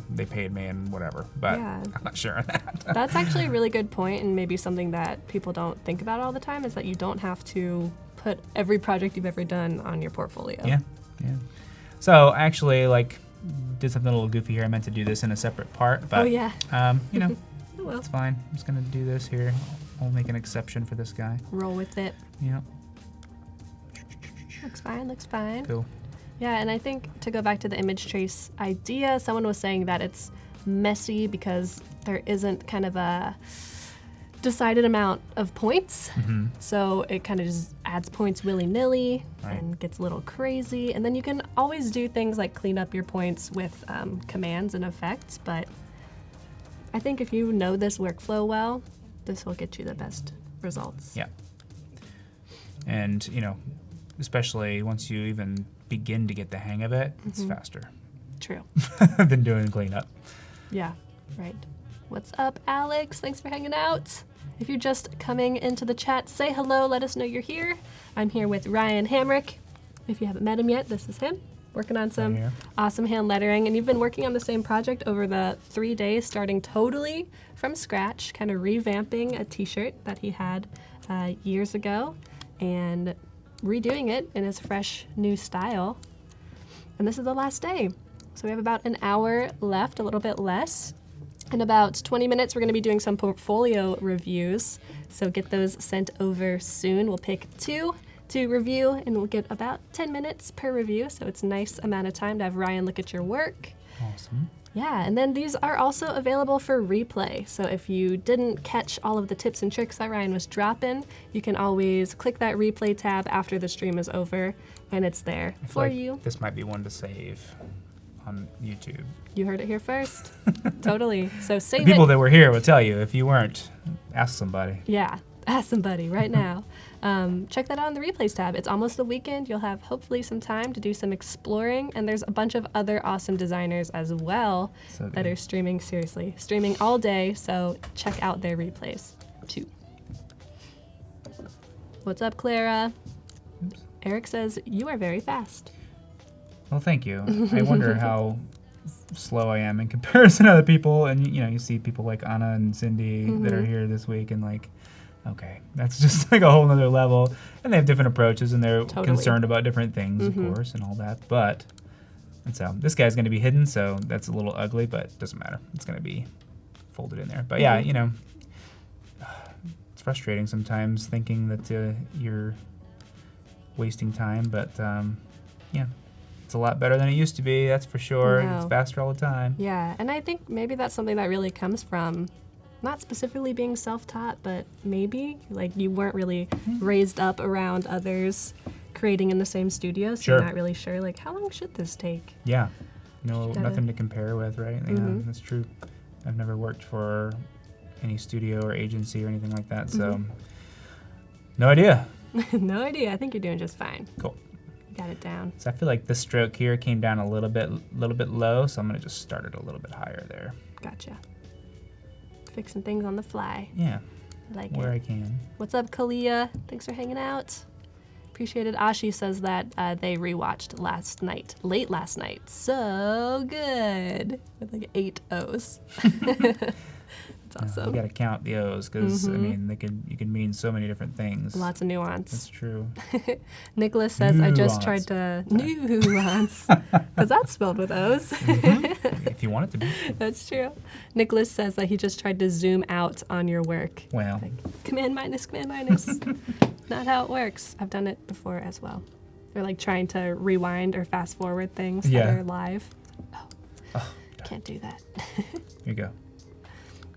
they paid me and whatever, but I'm not sharing that. That's actually a really good point, and maybe something that people don't think about all the time is that you don't have to put every project you've ever done on your portfolio. Yeah. So I actually did something a little goofy here. I meant to do this in a separate part, but well, it's fine. I'm just gonna do this here. I'll make an exception for this guy. Roll with it. Yeah. Looks fine. Cool. Yeah, and I think to go back to the image trace idea, someone was saying that it's messy because there isn't kind of a decided amount of points. So it kind of just adds points willy-nilly and gets a little crazy. And then you can always do things like clean up your points with commands and effects, but I think if you know this workflow well, this will get you the best results. Yeah. And, especially once you even begin to get the hang of it, it's faster. True. than doing cleanup. Yeah, right. What's up, Alex? Thanks for hanging out. If you're just coming into the chat, say hello, let us know you're here. I'm here with Ryan Hamrick. If you haven't met him yet, this is him, working on some awesome hand lettering. And you've been working on the same project over the 3 days, starting totally from scratch, kind of revamping a t-shirt that he had years ago and redoing it in his fresh new style. And this is the last day. So we have about an hour left, a little bit less. In about 20 minutes, we're going to be doing some portfolio reviews. So get those sent over soon. We'll pick 2 to review, and we'll get about 10 minutes per review. So it's a nice amount of time to have Ryan look at your work. Awesome. Yeah, and then these are also available for replay. So if you didn't catch all of the tips and tricks that Ryan was dropping, you can always click that replay tab after the stream is over, and it's there for you. This might be one to save on YouTube. You heard it here first. Totally. So save The people it. that were here will tell you. If you weren't, ask somebody. Yeah, ask somebody right now. Check that out in the replays tab. It's almost the weekend. You'll have hopefully some time to do some exploring, and there's a bunch of other awesome designers as well that are streaming all day. So check out their replays too. What's up, Clara? Eric says you are very fast. Well, thank you. I wonder how slow I am in comparison to other people, and you see people like Anna and Cindy that are here this week, and like, okay, that's just like a whole nother level, and they have different approaches, and they're concerned about different things, of course, and all that. But and so this guy's going to be hidden, so that's a little ugly, but it doesn't matter. It's going to be folded in there. But yeah, it's frustrating sometimes thinking that you're wasting time, but yeah. It's a lot better than it used to be, that's for sure. It's faster all the time. Yeah, and I think maybe that's something that really comes from not specifically being self-taught, but maybe like you weren't really raised up around others creating in the same studio, so you're not really sure like how long should this take? Yeah, nothing to compare with, right? Yeah, that's true. I've never worked for any studio or agency or anything like that, so no idea. No idea. I think you're doing just fine. Cool. Got it down. So I feel like this stroke here came down a little bit low, so I'm gonna just start it a little bit higher there. Gotcha. Fixing things on the fly. Yeah. I like where I can. What's up, Kalia? Thanks for hanging out. Appreciate it. Ashi says that they rewatched late last night. So good. With like 8 O's. That's awesome. You gotta count the O's because I mean you can mean so many different things. Lots of nuance. That's true. Nicholas says I just tried to nuance because that's spelled with O's. If you want it to be. That's true. Nicholas says that he just tried to zoom out on your work. Well. Like, command minus. Not how it works. I've done it before as well. Or like trying to rewind or fast forward things that are live. Oh, can't do that. Here you go.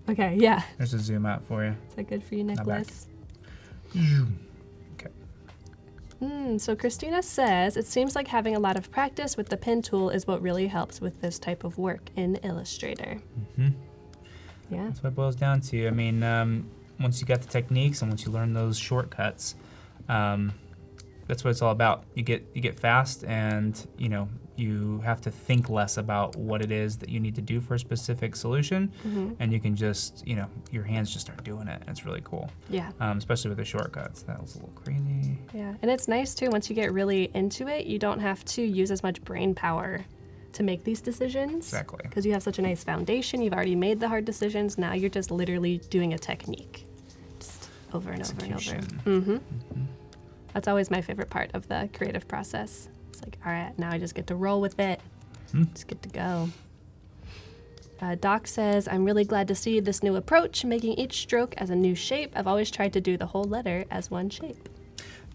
Okay, yeah. There's a zoom out for you. Is that good for you, Nicholas? Okay. So Christina says, it seems like having a lot of practice with the pen tool is what really helps with this type of work in Illustrator. Yeah. That's what it boils down to. I mean, once you got the techniques and once you learn those shortcuts, that's what it's all about. You get fast, and you have to think less about what it is that you need to do for a specific solution, and you can just your hands just start doing it. And it's really cool. Yeah. Especially with the shortcuts. That was a little crazy. Yeah, and it's nice too. Once you get really into it, you don't have to use as much brain power to make these decisions. Exactly. Because you have such a nice foundation. You've already made the hard decisions. Now you're just literally doing a technique, just over and over and over. That's always my favorite part of the creative process. It's like, all right, now I just get to roll with it. Just get to go. Doc says, I'm really glad to see this new approach, making each stroke as a new shape. I've always tried to do the whole letter as one shape.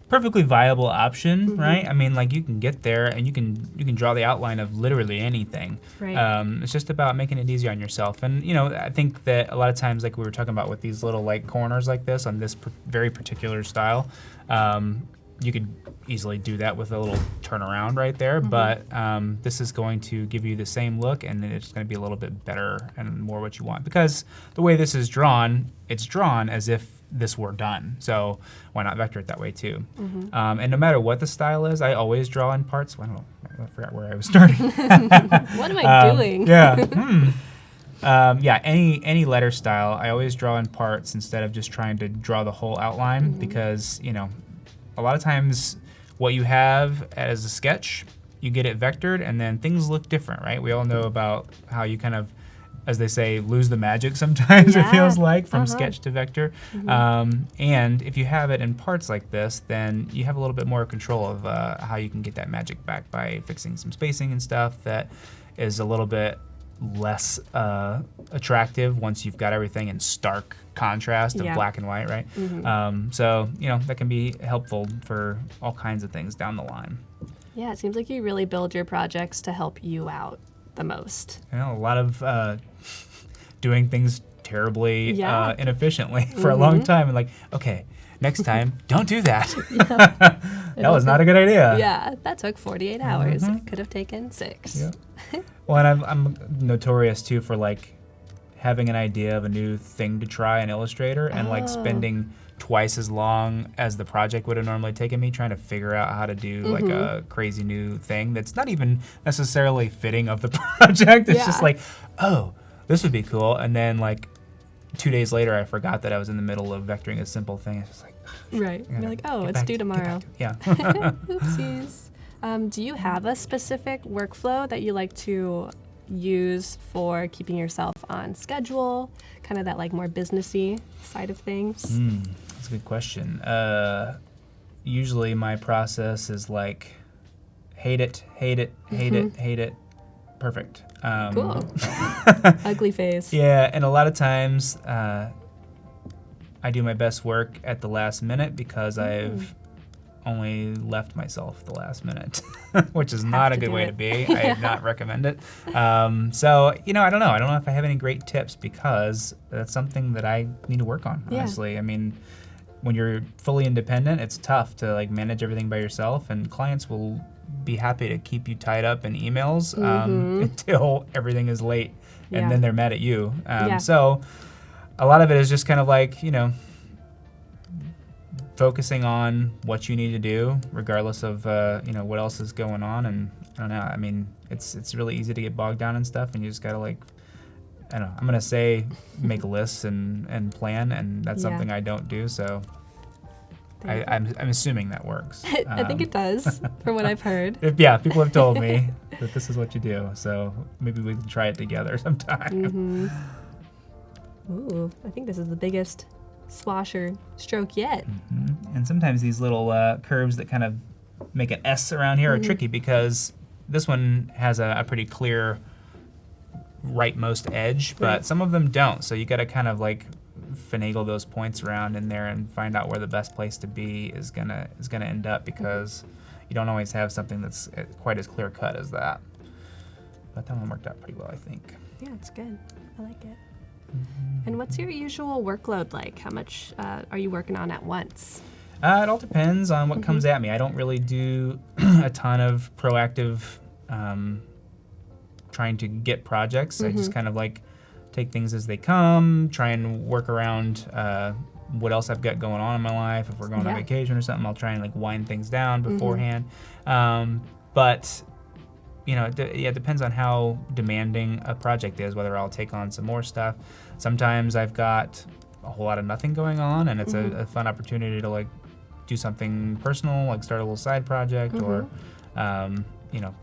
Perfectly viable option, right? I mean, like you can get there and you can draw the outline of literally anything. Right. It's just about making it easier on yourself. And I think that a lot of times, like we were talking about with these little like corners like this on this very particular style, you could easily do that with a little turnaround right there. But this is going to give you the same look, and it's going to be a little bit better and more what you want. Because the way this is drawn, it's drawn as if this were done. So why not vector it that way too? And no matter what the style is, I always draw in parts. Well, I forgot where I was starting. What am I doing? Any letter style, I always draw in parts instead of just trying to draw the whole outline because, a lot of times what you have as a sketch, you get it vectored and then things look different, right? We all know about how you kind of, as they say, lose the magic sometimes, it feels like, from sketch to vector. And if you have it in parts like this, then you have a little bit more control of how you can get that magic back by fixing some spacing and stuff that is a little bit less attractive once you've got everything in stark contrast of black and white, right? So, that can be helpful for all kinds of things down the line. Yeah, it seems like you really build your projects to help you out. the most? You know, a lot of doing things terribly inefficiently for a long time, and like, okay, next time, don't do that. That was not a good idea. Yeah, that took 48 hours. It could have taken 6. Yeah. Well, and I'm notorious too for like having an idea of a new thing to try in Illustrator and like spending twice as long as the project would have normally taken me trying to figure out how to do like a crazy new thing that's not even necessarily fitting of the project. It's just like, oh, this would be cool. And then like 2 days later, I forgot that I was in the middle of vectoring a simple thing. It's just like, right. You're like, oh, it's due tomorrow. Yeah. Oopsies. Do you have a specific workflow that you like to use for keeping yourself on schedule? Kind of that like more businessy side of things? That's a good question. Usually my process is like, hate it, hate it, hate it, hate it. Perfect. Cool. Ugly face. Yeah, and a lot of times I do my best work at the last minute because I've only left myself the last minute, which is not a good way to be. I not recommend it. So, you know, I don't know. I don't know if I have any great tips because that's something that I need to work on, honestly. I mean, when you're fully independent, it's tough to like manage everything by yourself, and clients will be happy to keep you tied up in emails until everything is late, and then they're mad at you. So a lot of it is just kind of like, you know, focusing on what you need to do, regardless of you know, what else is going on. And I don't know. I mean, it's really easy to get bogged down and stuff, and you just gotta like, I don't know. I'm gonna say make lists and plan, and that's something I don't do. So I'm assuming that works. I think it does, from what I've heard. People have told me that this is what you do. So maybe we can try it together sometime. Ooh, I think this is the biggest swash or stroke yet. And sometimes these little curves that kind of make an S around here are tricky because this one has a pretty clear rightmost edge, but some of them don't. So you got to kind of like finagle those points around in there and find out where the best place to be is gonna end up, because you don't always have something that's quite as clear cut as that. But that one worked out pretty well, I think. Yeah, it's good. I like it. And what's your usual workload like? How much are you working on at once? It all depends on what comes at me. I don't really do a ton of proactive trying to get projects. I just kind of like take things as they come, try and work around what else I've got going on in my life. If we're going on vacation or something, I'll try and like wind things down beforehand. But you know, it depends on how demanding a project is, whether I'll take on some more stuff. Sometimes I've got a whole lot of nothing going on, and it's a fun opportunity to like do something personal, like start a little side project, or you know,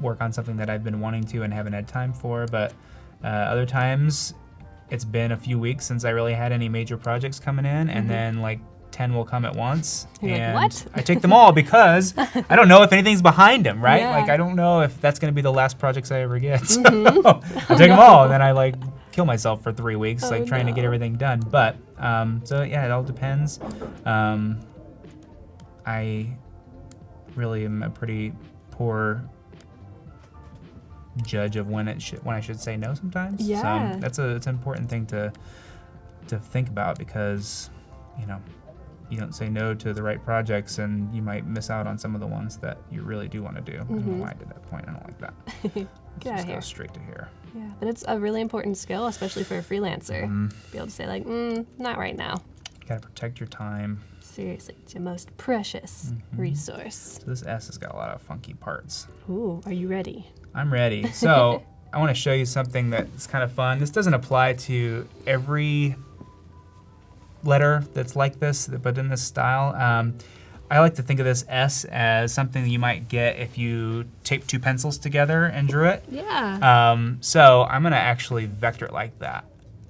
work on something that I've been wanting to and haven't had time for. But other times, it's been a few weeks since I really had any major projects coming in, and then like 10 will come at once. You're and like, what? I take them all because I don't know if anything's behind them, right? Like I don't know if that's going to be the last projects I ever get. So I take them all, and then I like kill myself for 3 weeks, like trying to get everything done. But so yeah, it all depends. I really am a pretty poor judge of when I should say no sometimes. Yeah. So it's an important thing to think about, because you know, you don't say no to the right projects and you might miss out on some of the ones that you really do want to do. I don't know why I did that point. I don't like that. Get out of here. Go straight to here. Yeah, but it's a really important skill, especially for a freelancer. Be able to say like, not right now. You gotta protect your time. Seriously, it's your most precious resource. So this S has got a lot of funky parts. Ooh, are you ready? I'm ready. So I want to show you something that's kind of fun. This doesn't apply to every letter that's like this, but in this style. I like to think of this S as something that you might get if you taped 2 pencils together and drew it. Yeah. So I'm gonna actually vector it like that,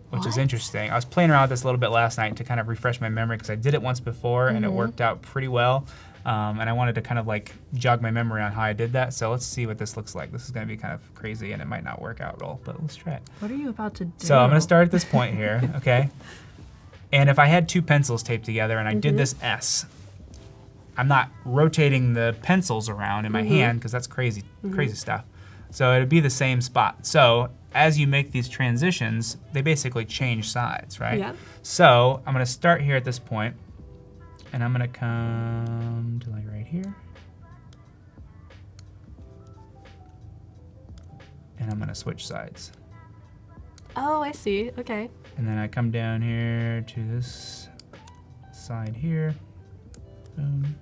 which is interesting. I was playing around with this a little bit last night to kind of refresh my memory, because I did it once before and it worked out pretty well. And I wanted to kind of like jog my memory on how I did that. So let's see what this looks like. This is gonna be kind of crazy and it might not work out well, but let's try it. What are you about to do? So I'm gonna start at this point here, okay? And if I had 2 pencils taped together and I did this S, I'm not rotating the pencils around in my hand, because that's crazy stuff. So it'd be the same spot. So as you make these transitions, they basically change sides, right? Yeah. So I'm gonna start here at this point, and I'm gonna come to like right here. And I'm gonna switch sides. Oh, I see. Okay. And then I come down here to this side here. Boom.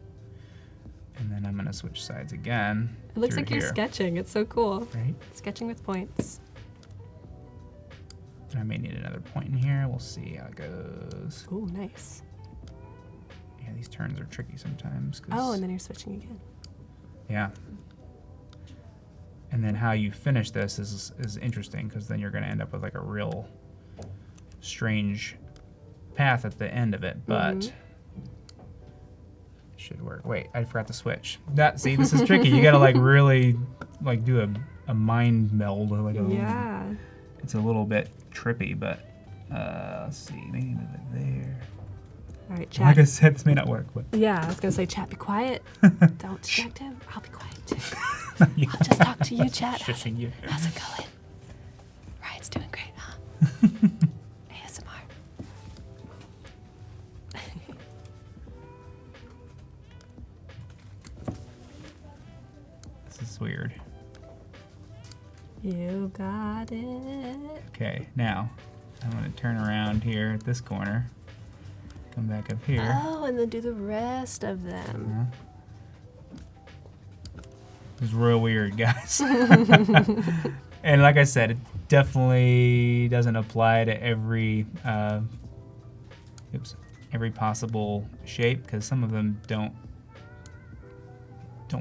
And then I'm gonna switch sides again. It looks through like you're here, sketching. It's so cool. right? Sketching with points. And I may need another point in here. We'll see how it goes. Ooh, nice. Yeah, these turns are tricky sometimes. Oh, and then you're switching again. Yeah. And then how you finish this is interesting, because then you're gonna end up with like a real strange path at the end of it, but it should work. Wait, I forgot to switch. See, this is tricky. You gotta like really like do a mind meld. Like Yeah. It's a little bit trippy, but let's see, maybe move it there. All right, chat. Like I said, this may not work, but Yeah, I was gonna say, chat, be quiet. Don't distract him. I'll be quiet too. yeah. I'll just talk to you, chat. Shushing you. How's it going? Ryan's doing great, huh? ASMR. This is weird. You got it. Okay, now I'm gonna turn around here at this corner. Come back up here. Oh, and then do the rest of them. It's real weird, guys. And like I said, it definitely doesn't apply to every possible shape, because some of them don't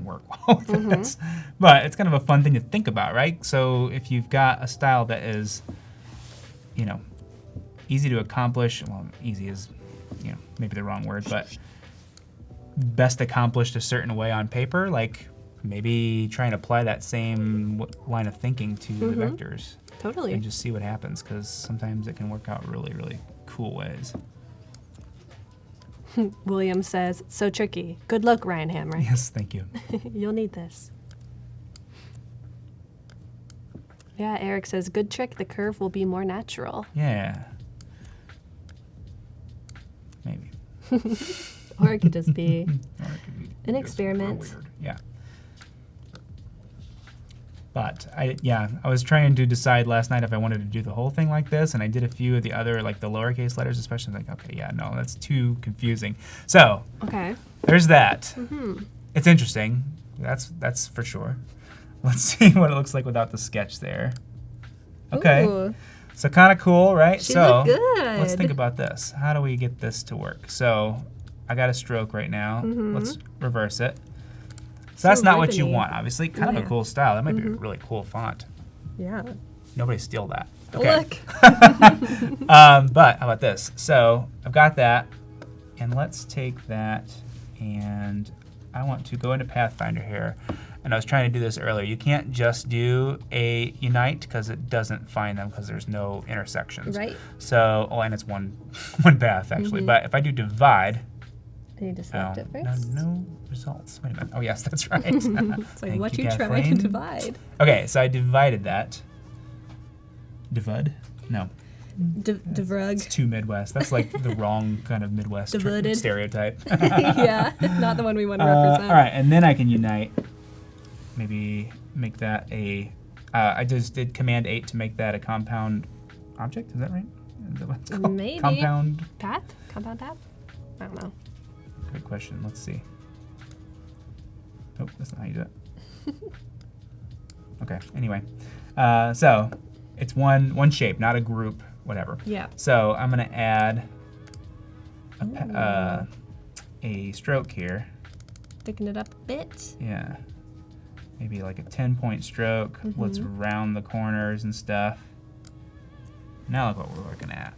work well with this. But it's kind of a fun thing to think about, right? So if you've got a style that is, easy to accomplish, well, easy is, maybe the wrong word, but best accomplished a certain way on paper, like maybe try and apply that same line of thinking to the vectors. Totally. And just see what happens, because sometimes it can work out really, really cool ways. William says, so tricky. Good luck, Ryan Hamrick. Yes, thank you. You'll need this. Yeah, Eric says, good trick. The curve will be more natural. Yeah. Maybe. Or it could just be Or it could be an just experiment. real weird. Yeah. But I was trying to decide last night if I wanted to do the whole thing like this, and I did a few of the other, like the lowercase letters especially. Like, okay, yeah, no, that's too confusing. So Okay. there's that. It's interesting. That's for sure. Let's see what it looks like without the sketch there. Okay. Ooh, So kind of cool, right? she So looked good. let's think about this. How do we get this to work? So I got a stroke right now. Let's reverse it. So that's not what you ribbony. want, obviously. Kind of Yeah. a cool style. That might be a really cool font. Yeah. Nobody steal that. Look. But how about this? So I've got that, and let's take that, and I want to go into Pathfinder here. And I was trying to do this earlier. You can't just do a unite, because it doesn't find them, because there's no intersections. Right. So, and it's one path actually. But if I do divide, I need to select it first. no results. Wait a minute. Oh yes, that's right. It's like Thank what you, you trying to Kathleen. divide. Okay, so I divided that. Divide? No. Devrug. It's too Midwest. That's like the wrong kind of Midwest Divided. stereotype. Yeah, not the one we want to represent. All right, and then I can unite. Maybe make that a. I just did Command 8 to make that a compound object. Is that right? Is that what it's called? Maybe. Compound. Path? Compound path? I don't know. Good question. Let's see. Oh, that's not how you do it. Okay. Anyway, so it's one shape, not a group, whatever. Yeah. So I'm gonna add a stroke here. Thicken it up a bit. Yeah. Maybe like a 10-point stroke. Let's round the corners and stuff. Now look what we're looking at.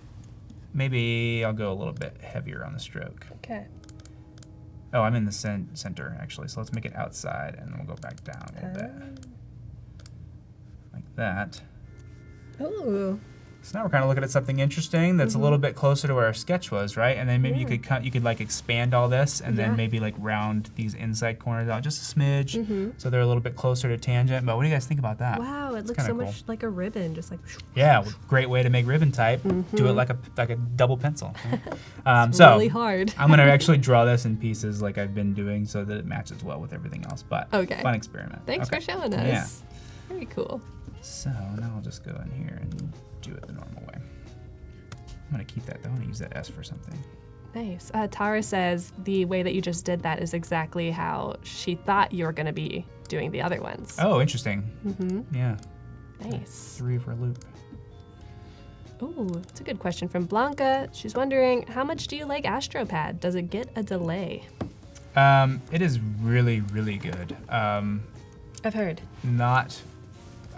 Maybe I'll go a little bit heavier on the stroke. Okay. Oh, I'm in the center actually, so let's make it outside, and then we'll go back down a little bit. Like that. Ooh. So now we're kind of looking at something interesting that's a little bit closer to where our sketch was, right? And then maybe you could like expand all this and then maybe like round these inside corners out just a smidge so they're a little bit closer to tangent. But what do you guys think about that? Wow, it looks so much like a ribbon, just like. Yeah, great way to make ribbon type. Do it like a double pencil. Right? It's really hard. I'm gonna actually draw this in pieces like I've been doing so that it matches well with everything else. But fun experiment. Thanks for showing us. Yeah. Very cool. So now I'll just go in here and do it the normal way. I'm gonna keep that though. I'm gonna use that S for something. Nice. Tara says the way that you just did that is exactly how she thought you were gonna be doing the other ones. Oh, interesting. Yeah. Nice. 3 for a loop. Ooh, that's a good question from Blanca. She's wondering, how much do you like AstroPad? Does it get a delay? It is really, really good. I've heard.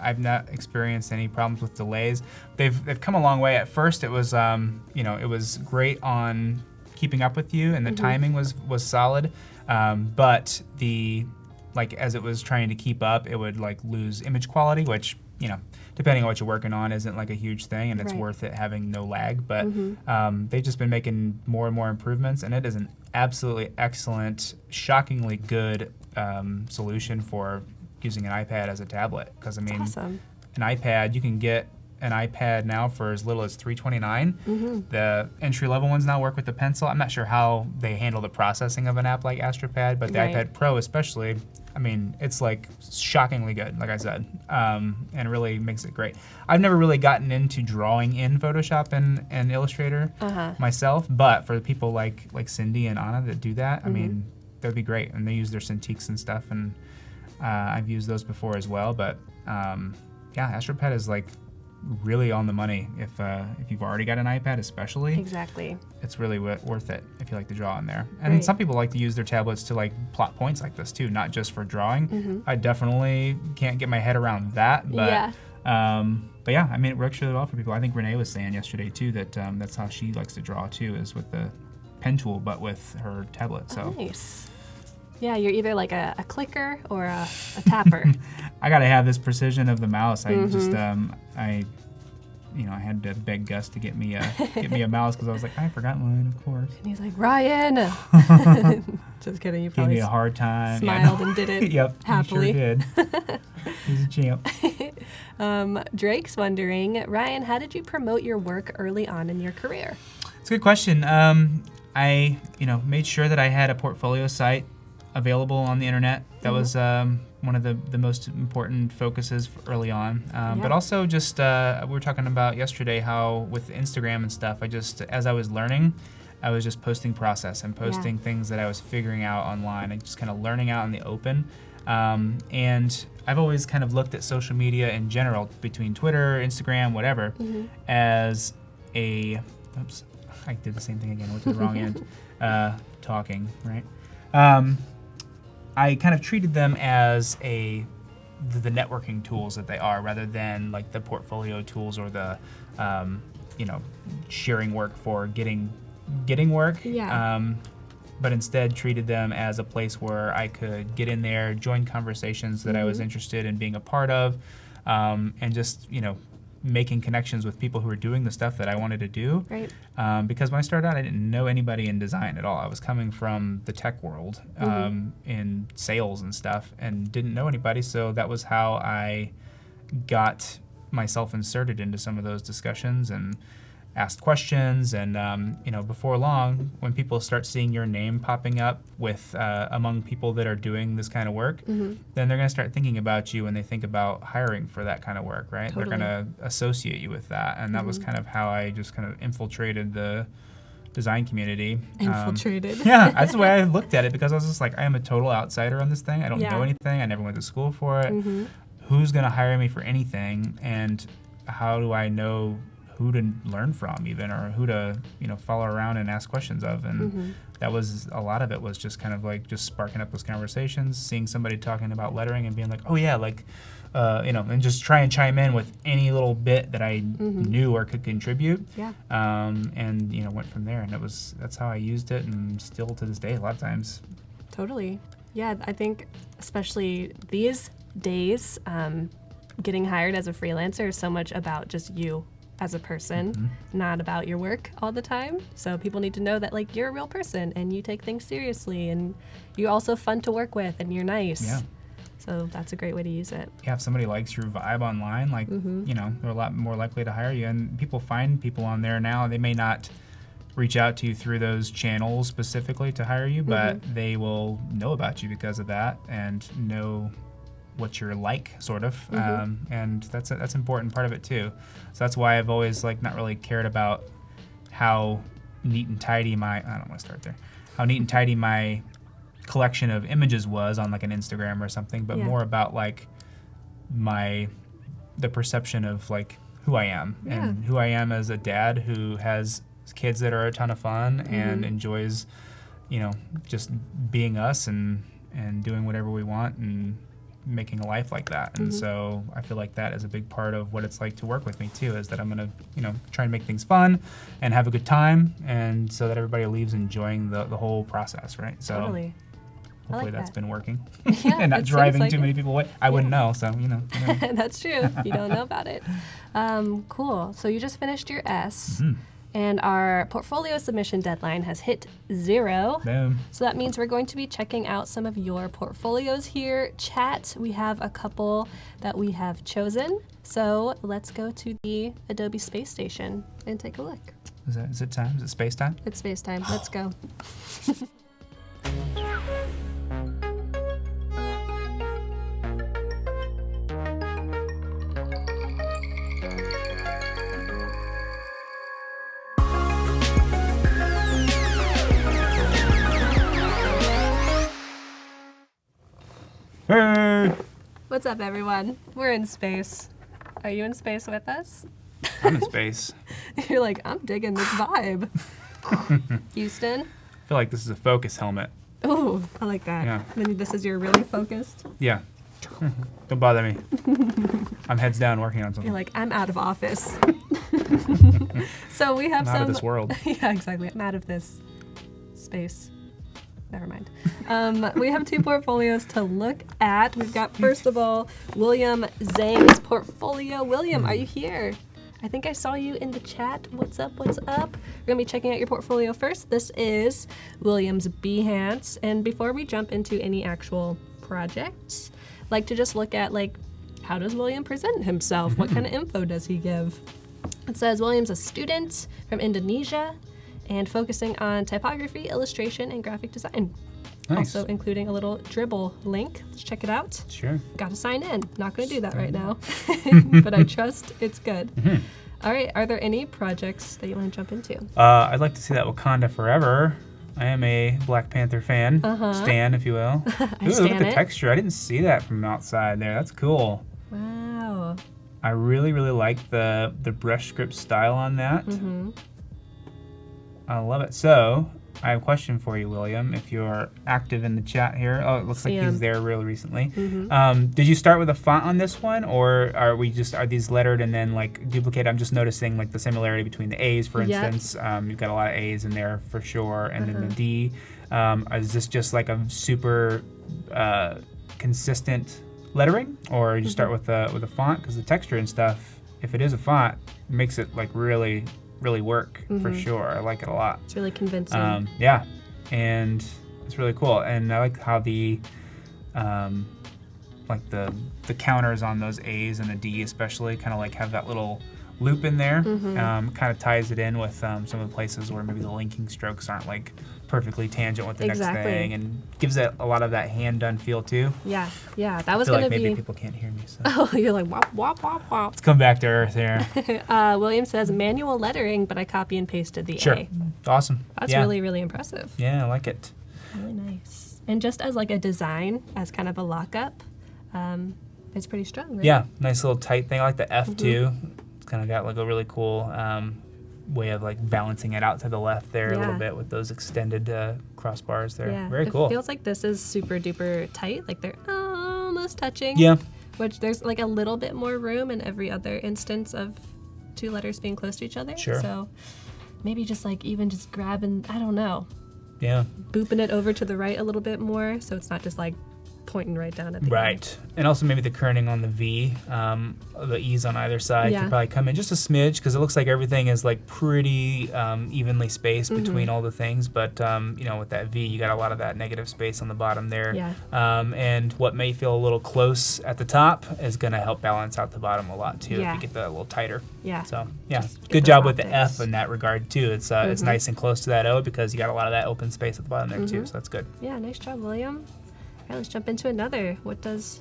I've not experienced any problems with delays. They've come a long way. At first, it was it was great on keeping up with you, and the timing was solid. But as it was trying to keep up, it would like lose image quality, which depending on what you're working on, isn't like a huge thing, and it's worth it having no lag. But they've just been making more and more improvements, and it is an absolutely excellent, shockingly good solution for using an iPad as a tablet. Because I mean, awesome. An iPad, you can get an iPad now for as little as $329. The entry-level ones now work with the pencil. I'm not sure how they handle the processing of an app like AstroPad, but the iPad Pro especially, I mean, it's like shockingly good, like I said, and really makes it great. I've never really gotten into drawing in Photoshop and Illustrator myself, but for the people like Cindy and Anna that do that, I mean, that'd be great. And they use their Cintiqs and stuff, and I've used those before as well. But yeah, AstroPad is like really on the money if you've already got an iPad, especially. Exactly. It's really worth it if you like to draw in there. And some people like to use their tablets to like plot points like this too, not just for drawing. I definitely can't get my head around that, but yeah, I mean, it works really well for people. I think Renee was saying yesterday too that that's how she likes to draw too, is with the pen tool, but with her tablet. So nice. Yeah, you're either like a clicker or a tapper. I gotta have this precision of the mouse. I just I had to beg Gus to get me a mouse because I was like, I forgot mine, of course. And he's like, Ryan. Just kidding. You probably gave me a hard time. Smiled and did it. Yep, happily. He sure did. He's a champ. Drake's wondering, Ryan, how did you promote your work early on in your career? It's a good question. I made sure that I had a portfolio site available on the internet. That was one of the most important focuses early on. But also just, we were talking about yesterday how with Instagram and stuff, as I was learning, I was just posting process and posting things that I was figuring out online and just kind of learning out in the open. And I've always kind of looked at social media in general, between Twitter, Instagram, whatever, as oops, I did the same thing again, went to the wrong end, talking, right? I kind of treated them as the networking tools that they are, rather than like the portfolio tools or the sharing work for getting work. But instead treated them as a place where I could get in there, join conversations that I was interested in being a part of, and just making connections with people who are doing the stuff that I wanted to do. Right. Because when I started out, I didn't know anybody in design at all. I was coming from the tech world, in sales and stuff, and didn't know anybody. So that was how I got myself inserted into some of those discussions and asked questions. And before long, when people start seeing your name popping up with among people that are doing this kind of work, then they're going to start thinking about you when they think about hiring for that kind of work, right? Totally. They're going to associate you with that. And that was kind of how I just kind of infiltrated the design community. Infiltrated. Yeah, that's the way I looked at it, because I was just like, I am a total outsider on this thing. I don't know anything. I never went to school for it. Who's going to hire me for anything? And how do I know who to learn from even, or who to follow around and ask questions of? And that was a lot of it, was just kind of like just sparking up those conversations, seeing somebody talking about lettering and being like, oh yeah, like and just try and chime in with any little bit that I knew or could contribute. And went from there. And that's how I used it, and still to this day a lot of times. Totally. Yeah, I think especially these days, getting hired as a freelancer is so much about just you as a person, not about your work all the time. So people need to know that like you're a real person and you take things seriously and you're also fun to work with and you're nice. Yeah. So that's a great way to use it. Yeah, if somebody likes your vibe online, like, you know, they're a lot more likely to hire you. And people find people on there now. They may not reach out to you through those channels specifically to hire you, but they will know about you because of that and know what you're like, sort of. And that's an important part of it too. So that's why I've always like not really cared about how neat and tidy I don't want to start there. How neat and tidy my collection of images was on like an Instagram or something, but more about like the perception of like who I am and who I am as a dad who has kids that are a ton of fun and enjoys, you know, just being us and doing whatever we want and making a life like that. And so I feel like that is a big part of what it's like to work with me too, is that I'm gonna, you know, try and make things fun and have a good time, and so that everybody leaves enjoying the whole process, right? So Totally. hopefully that's been working. Yeah, and not driving like too many people away. I wouldn't know, so you know. That's true. You don't know about it. Cool. So you just finished your S. And our portfolio submission deadline has hit 0. Boom. So that means we're going to be checking out some of your portfolios here. Chat, we have a couple that we have chosen. So let's go to the Adobe Space Station and take a look. Is it time? Is it space time? It's space time. Let's go. Hey! What's up, everyone? We're in space. Are you in space with us? I'm in space. You're like, I'm digging this vibe. Houston? I feel like this is a focus helmet. Oh, I like that. Yeah. Then this is your really focused. Yeah. Don't bother me. I'm heads down working on something. You're like, I'm out of office. So we have I'm out of this world. Yeah, exactly. I'm out of this space. Never mind. We have 2 portfolios to look at. We've got, first of all, William Zhang's portfolio. William, are you here? I think I saw you in the chat. What's up? What's up? We're going to be checking out your portfolio first. This is William's Behance. And before we jump into any actual projects, I'd like to just look at, like, how does William present himself? What kind of info does he give? It says William's a student from Indonesia and focusing on typography, illustration, and graphic design. Nice. Also including a little Dribble link. Let's check it out. Sure. Gotta sign in. Not gonna do that right now, but I trust it's good. All right, are there any projects that you wanna jump into? I'd like to see that Wakanda Forever. I am a Black Panther fan, stan, if you will. Ooh, look at the texture. I didn't see that from outside there. That's cool. Wow. I really, really like the brush script style on that. I love it. So, I have a question for you, William, if you're active in the chat here. Oh, it looks like he's there really recently. Did you start with a font on this one, or are these lettered and then like duplicate? I'm just noticing like the similarity between the A's, for instance. You've got a lot of A's in there for sure, and then the D. Is this just like a super consistent lettering, or you start with a font? Because the texture and stuff, if it is a font, makes it like really work for sure. I like it a lot. It's really convincing. Yeah, and it's really cool. And I like how the like the counters on those A's and the D especially kind of like have that little loop in there. Kind of ties it in with some of the places where maybe the linking strokes aren't like perfectly tangent with the next thing, and gives it a lot of that hand-done feel too. Yeah, that was I feel gonna like maybe be. people can't hear me. So. Oh, you're like wop wop wop wop. Let's come back to earth here. William says manual lettering, but I copy and pasted the A. Awesome. That's really impressive. Yeah, I like it. Really nice. And just as like a design, as kind of a lockup, it's pretty strong, right? Yeah, nice little tight thing. I like the F too. It's kind of got like a really cool way of like balancing it out to the left there a little bit with those extended crossbars there. Yeah. Very cool. It feels like this is super duper tight, like they're almost touching. Yeah. Which there's like a little bit more room in every other instance of 2 letters being close to each other. Sure. So maybe just like even just grabbing, I don't know. Yeah. Booping it over to the right a little bit more so it's not just like pointing right down at the Right. And also maybe the kerning on the V, the E's on either side could probably come in just a smidge because it looks like everything is like pretty evenly spaced between all the things. But, you know, with that V, you got a lot of that negative space on the bottom there. Yeah. And what may feel a little close at the top is going to help balance out the bottom a lot too if you get that a little tighter. Yeah. So, yeah, Just good those job with the optics. F in that regard too. It's nice and close to that O because you got a lot of that open space at the bottom there too. So that's good. Yeah, nice job, William. All right, let's jump into another. What does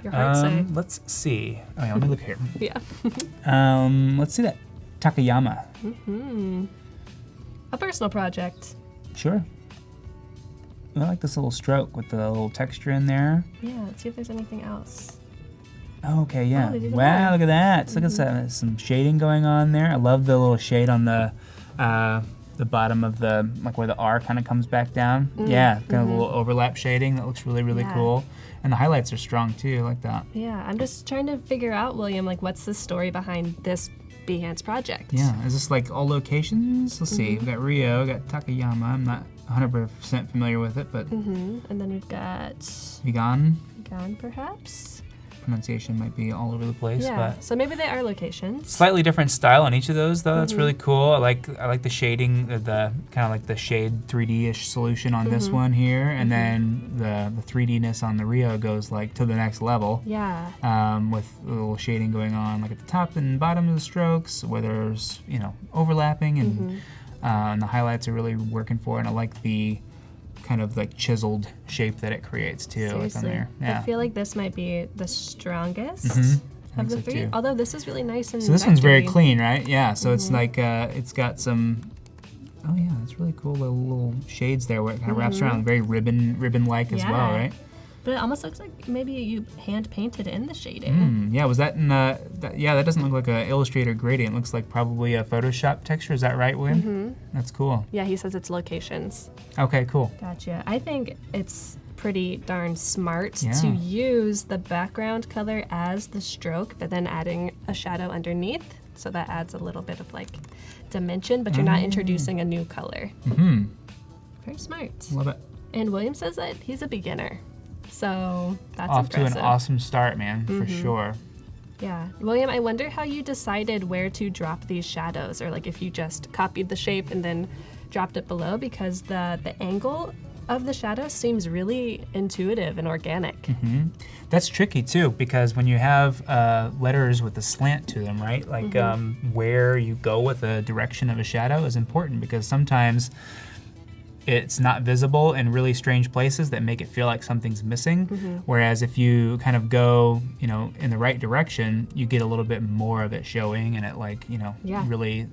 your heart say? Let's see. Oh, yeah, let me look here. Yeah. Let's see that Takayama. A personal project. Sure. I like this little stroke with the little texture in there. Yeah, let's see if there's anything else. Okay, yeah. they did Wow, more. look at that. So look at some shading going on there. I love the little shade on the bottom of the, like where the R kind of comes back down. Yeah, kind of a little overlap shading. That looks really, really cool. And the highlights are strong too. I like that. Yeah, I'm just trying to figure out, William, like what's the story behind this Behance project? Yeah, is this like all locations? Let's see. We've got Rio, we've got Takayama. I'm not 100% familiar with it, but And then we've got Vegan. Gan, perhaps? Pronunciation might be all over the place, Yeah, but so maybe they are locations. slightly different style on each of those though. That's really cool. I like the shading, the kind of like the shade 3D-ish solution on this one here, and then the 3D-ness on the Rio goes like to the next level. Yeah. With a little shading going on like at the top and bottom of the strokes where there's, you know, overlapping and the highlights are really working for it. And I like the kind of like chiseled shape that it creates too. Like on Seriously. there. Yeah. I feel like this might be the strongest I of think the so, three. too. Although this is really nice and So this one's very vectory. clean, right? Yeah. So it's like it's got some. Oh yeah, it's really cool. Little shades there where it kind of wraps around, very ribbon-like as well, Yeah. right? But it almost looks like maybe you hand painted in the shading. Yeah. Was that in? Yeah, that doesn't look like a Illustrator gradient. It looks like probably a Photoshop texture. Is that right, William? That's cool. Yeah, he says it's locations. Okay, cool. Gotcha. I think it's pretty darn smart Yeah. to use the background color as the stroke, but then adding a shadow underneath. So that adds a little bit of like dimension, but you're not introducing a new color. Very smart. Love it. And William says that he's a beginner. So that's Off impressive. to an awesome start, man, for sure. Yeah. William, I wonder how you decided where to drop these shadows, or like if you just copied the shape and then dropped it below, because the angle of the shadow seems really intuitive and organic. That's tricky too, because when you have letters with a slant to them, right? Like where you go with the direction of a shadow is important, because sometimes it's not visible in really strange places that make it feel like something's missing. Whereas if you kind of go, you know, in the right direction, you get a little bit more of it showing, and it like, you know, really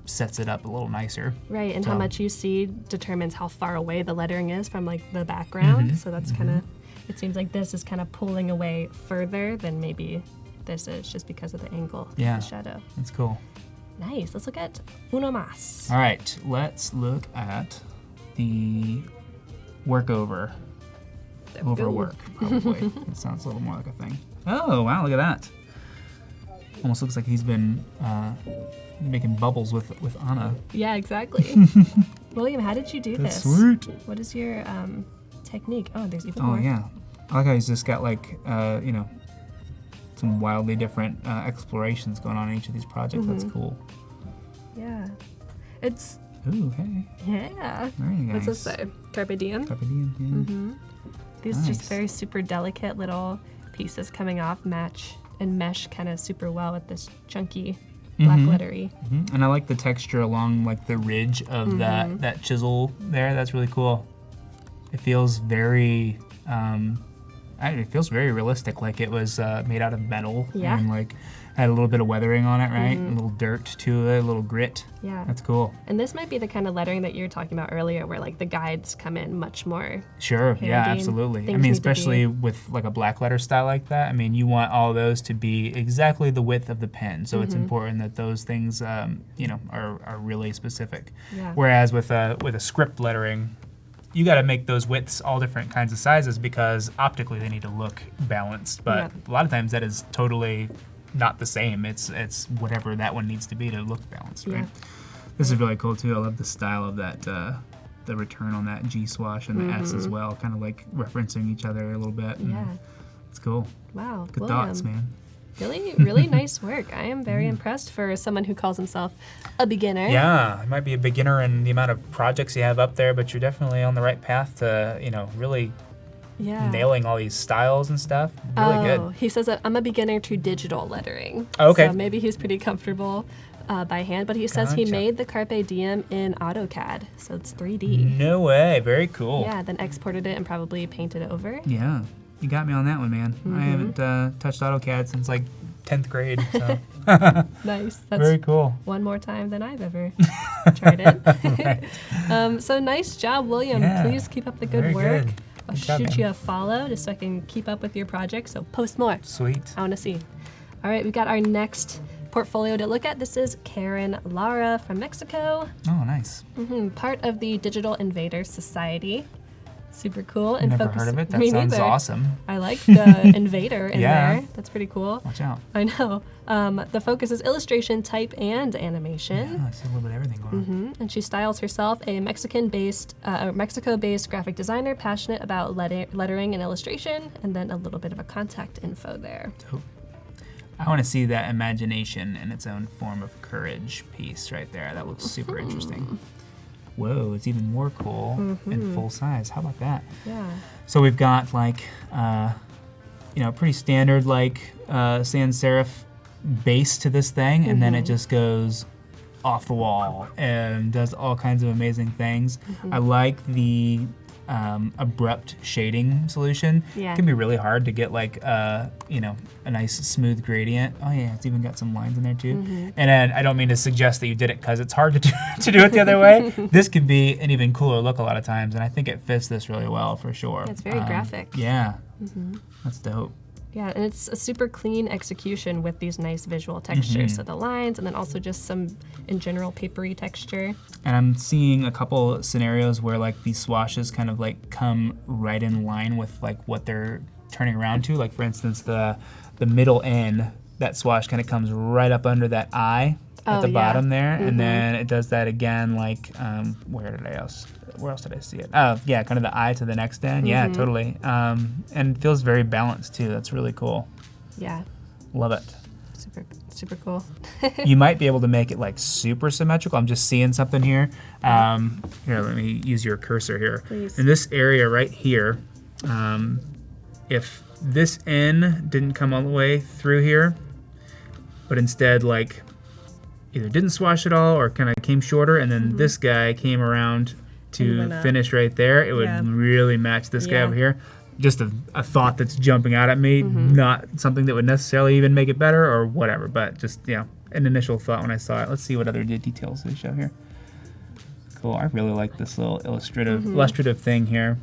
sets it up a little nicer. Right, and how much you see determines how far away the lettering is from like the background. So that's kind of, it seems like this is kind of pulling away further than maybe this is, just because of the angle of the shadow. That's cool. Nice, let's look at uno más. All right, let's look at the workover. Overwork, probably. It sounds a little more like a thing. Oh, wow, look at that. Almost looks like he's been making bubbles with Anna. Yeah, exactly. William, how did you do That's this? sweet. What is your technique? Oh, there's even Oh, more. yeah. I like how he's just got like, you know, some wildly different explorations going on in each of these projects. That's cool. Yeah. It's, Ooh, hey. yeah. Very nice. What's this say? Carpe diem? Carpe diem, yeah. These Nice. just very super delicate little pieces coming off match and mesh kind of super well with this chunky black lettery. And I like the texture along like the ridge of that chisel there. That's really cool. It feels very, it feels very realistic, like it was made out of metal and like had a little bit of weathering on it, right? A little dirt to it, a little grit. Yeah. That's cool. And this might be the kind of lettering that you were talking about earlier, where like the guides come in much more. Sure, yeah, handy and absolutely. I things mean, need to especially with like a black letter style like that, I mean, you want all those to be exactly the width of the pen. So it's important that those things, you know, are really specific. Yeah. Whereas with a script lettering, you got to make those widths all different kinds of sizes, because optically they need to look balanced. But a lot of times that is totally not the same. It's whatever that one needs to be to look balanced, right? Yeah. This is really cool too. I love the style of that the return on that G swash and the S as well, kind of like referencing each other a little bit. Yeah. It's cool. Wow. Good William. thoughts, man. Really, really nice work. I am very impressed for someone who calls himself a beginner. Yeah, you might be a beginner in the amount of projects you have up there, but you're definitely on the right path to, really nailing all these styles and stuff. Really good. He says that I'm a beginner to digital lettering. Oh, okay. So maybe he's pretty comfortable by hand, but he says he made the Carpe Diem in AutoCAD, so it's 3D. No way. Very cool. Yeah, then exported it and probably painted it over. Yeah. You got me on that one, man. I haven't touched AutoCAD since like 10th grade. So. Nice. That's very cool. One more time than I've ever tried it. So nice job, William. Yeah. Please keep up the good Very work. good. I'll Good job, shoot man. you a follow just so I can keep up with your project. So post more. Sweet. I want to see. All right, we've got our next portfolio to look at. This is Karen Lara from Mexico, Oh, nice. part of the Digital Invaders Society. Super cool. And Never heard of it. That Me sounds neither. awesome. I like the invader in Yeah. there. That's pretty cool. Watch out. I know. The focus is illustration, type, and animation. Yeah, I see a little bit of everything going on. And she styles herself a Mexico-based graphic designer, passionate about lettering and illustration, and then a little bit of a contact info there. Dope. I want to see that imagination in its own form of courage piece right there. That looks super interesting. Whoa, it's even more cool in full size. How about that? Yeah. So we've got like, pretty standard like sans serif base to this thing, and then it just goes off the wall and does all kinds of amazing things. I like the abrupt shading solution. Yeah. It can be really hard to get like a nice smooth gradient. Oh yeah, it's even got some lines in there too. And then I don't mean to suggest that you did it because it's hard to do it the other way. This could be an even cooler look a lot of times, and I think it fits this really well for sure. It's very graphic. Yeah, that's dope. Yeah, and it's a super clean execution with these nice visual textures. So the lines, and then also just some, in general, papery texture. And I'm seeing a couple scenarios where like these swashes kind of like come right in line with like what they're turning around to. Like for instance, the middle N, that swash kind of comes right up under that I at the bottom there, and then it does that again. Like where else did I see it? Oh yeah, kind of the I to the next N. Yeah, totally. And it feels very balanced too. That's really cool. Yeah. Love it. Super cool. You might be able to make it like super symmetrical. I'm just seeing something here. Here, let me use your cursor here. Please. In this area right here, if this N didn't come all the way through here, but instead like either didn't swash at all or kind of came shorter, and then this guy came around to finish right there, it would really match this guy over here. Just a thought that's jumping out at me, not something that would necessarily even make it better or whatever, but just, an initial thought when I saw it. Let's see what other details they show here. Cool, I really like this little illustrative thing here.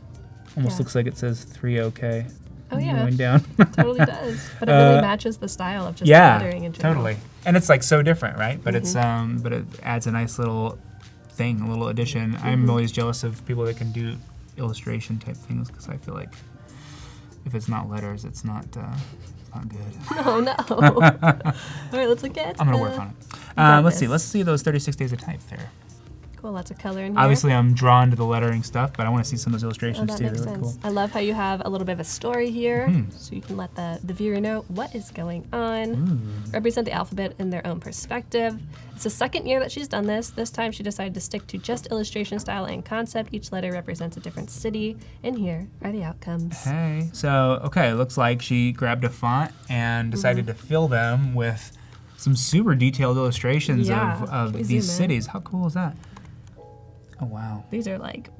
Almost looks like it says 3OK. Oh yeah, Going down. totally does. But it really matches the style of just lettering in general. Totally. And it's like so different, right? But it's but it adds a nice little thing, a little addition. I'm always jealous of people that can do illustration type things because I feel like if it's not letters, it's not good. Oh no. All right, let's look at. I'm gonna work on it. Let's see those 36 days of type there. Cool, lots of color in here. Obviously, I'm drawn to the lettering stuff, but I want to see some of those illustrations that too. makes They're really sense. cool. I love how you have a little bit of a story here, so you can let the viewer know what is going on. Represent the alphabet in their own perspective. It's the second year that she's done this. This time she decided to stick to just illustration style and concept. Each letter represents a different city, and here are the outcomes. Hey, so okay, it looks like she grabbed a font and decided to fill them with some super detailed illustrations of these cities. How cool is that? Oh, wow. These are like,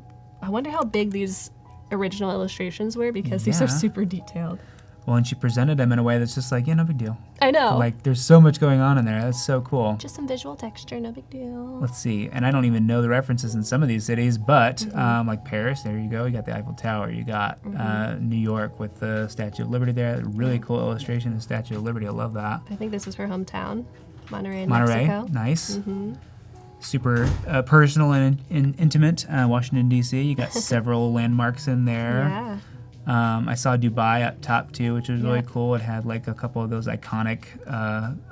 I wonder how big these original illustrations were because these are super detailed. Well, and she presented them in a way that's just like, no big deal. I know. Like, there's so much going on in there. That's so cool. Just some visual texture, no big deal. Let's see. And I don't even know the references in some of these cities, but like Paris, there you go. You got the Eiffel Tower. You got New York with the Statue of Liberty there. Really cool illustration of the Statue of Liberty. I love that. I think this is her hometown, Monterey, Mexico. Nice. Super personal and intimate. Washington, D.C. You got several landmarks in there. Yeah. I saw Dubai up top too, which was really cool. It had like a couple of those iconic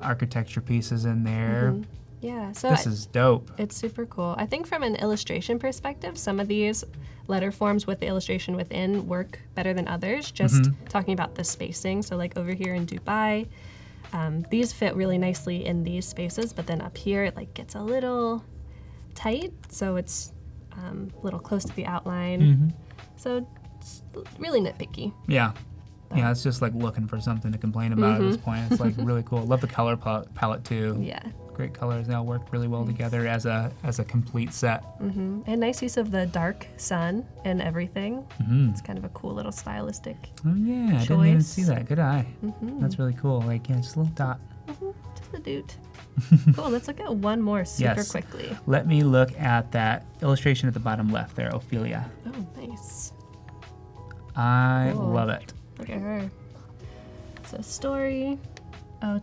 architecture pieces in there. Yeah, so This is dope. it's super cool. I think from an illustration perspective, some of these letter forms with the illustration within work better than others. Just talking about the spacing. So like over here in Dubai, these fit really nicely in these spaces, but then up here it like gets a little tight, so it's a little close to the outline. So it's really nitpicky. Yeah. Yeah, it's just like looking for something to complain about at this point. It's like really cool. Love the color palette too. Yeah. Great colors. They all work really well together as a complete set. And nice use of the dark sun and everything. It's kind of a cool little stylistic Oh yeah, I didn't even see that. Good eye. That's really cool. Like, yeah, just a little dot. Just a doot. Cool, let's look at one more super quickly. Let me look at that illustration at the bottom left there, Ophelia. Oh, nice. I Cool. love it. Look at her. It's a story. Oh,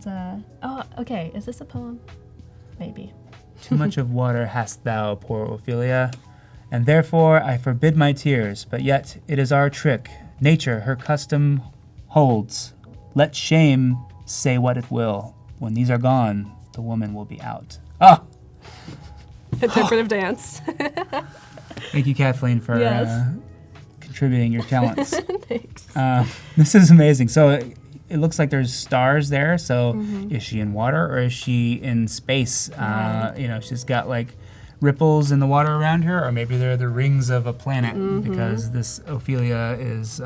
okay. Is this a poem? Maybe. Too much of water hast thou, poor Ophelia, and therefore I forbid my tears, but yet it is our trick. Nature her custom holds. Let shame say what it will. When these are gone, the woman will be out. Ah! Interpretive dance. Thank you, Kathleen, for contributing your talents. Thanks. This is amazing. So it looks like there's stars there. So is she in water or is she in space? She's got like ripples in the water around her, or maybe they're the rings of a planet because this Ophelia is,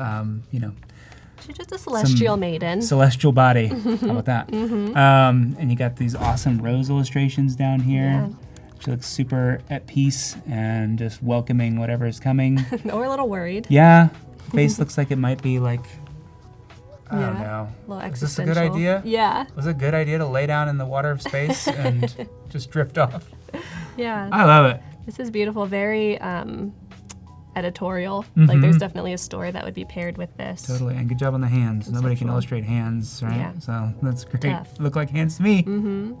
She's just a celestial maiden. celestial body. How about that? And you got these awesome rose illustrations down here. Yeah. She looks super at peace and just welcoming whatever is coming. Or a little worried. Yeah, face looks like it might be like, I don't know. A little Is this a existential. good idea? Yeah. Was it a good idea to lay down in the water of space and just drift off? Yeah. I love it. This is beautiful. Very editorial. Like there's definitely a story that would be paired with this. Totally, and good job on the hands. Nobody can illustrate hands, right? Yeah. So that's great. Tough. Look like hands to me.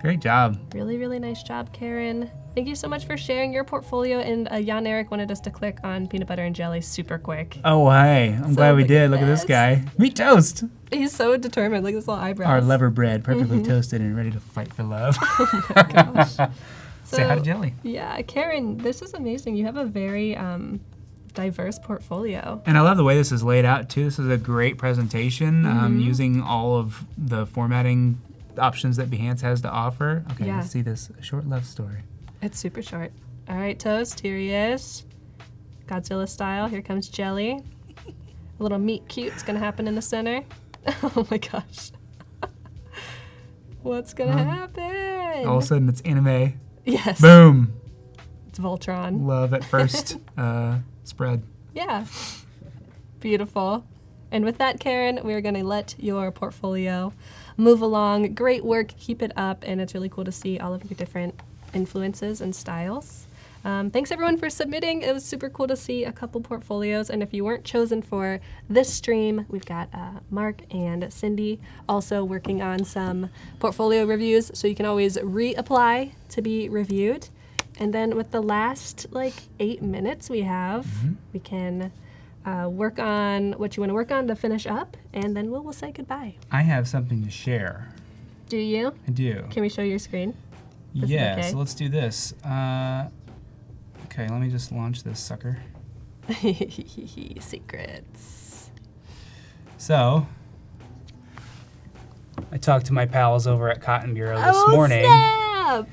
Great job. Really, really nice job, Karen. Thank you so much for sharing your portfolio. And Jan Eric wanted us to click on peanut butter and jelly super quick. Oh, hey, I'm glad we did. Look at this guy. Meat toast. He's so determined. Look at his little eyebrows. Our lever bread, perfectly toasted and ready to fight for love. Say hi to Jelly. Yeah, Karen, this is amazing. You have a very diverse portfolio. And I love the way this is laid out too. This is a great presentation using all of the formatting options that Behance has to offer. Okay, Yeah. let's see this short love story. It's super short. All right, Toast, here he is. Godzilla style. Here comes Jelly. A little meet cute's gonna happen in the center. Oh my gosh. What's gonna happen? All of a sudden it's anime. Yes. Boom. It's Voltron. Love at first spread. Yeah. Beautiful. And with that, Karen, we're going to let your portfolio move along. Great work. Keep it up. And it's really cool to see all of your different influences and styles. Thanks, everyone, for submitting. It was super cool to see a couple portfolios. And if you weren't chosen for this stream, we've got Mark and Cindy also working on some portfolio reviews. So you can always reapply to be reviewed. And then with the last 8 minutes we have, we can work on what you want to work on to finish up, and then we'll say goodbye. I have something to share. Do you? I do. Can we show your screen? This is Yeah, okay. so let's do this. Okay, let me just launch this sucker. Secrets. So, I talked to my pals over at Cotton Bureau this morning, Snap!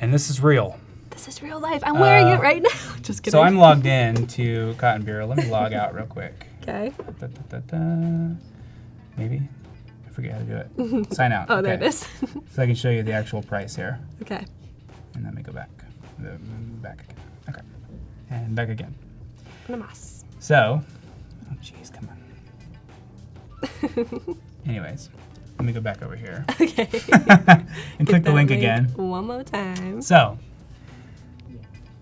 and this is real. This is real life. I'm wearing it right now. Just kidding. So I'm logged in to Cotton Bureau. Let me log out real quick. Okay. Maybe. I forget how to do it. Sign out. Oh, there Okay. it is. So I can show you the actual price here. Okay. And let me go back. Back again. Okay. And back again. Namas. So, oh jeez, come on. Anyways, let me go back over here. Okay. And click the link again. One more time. So,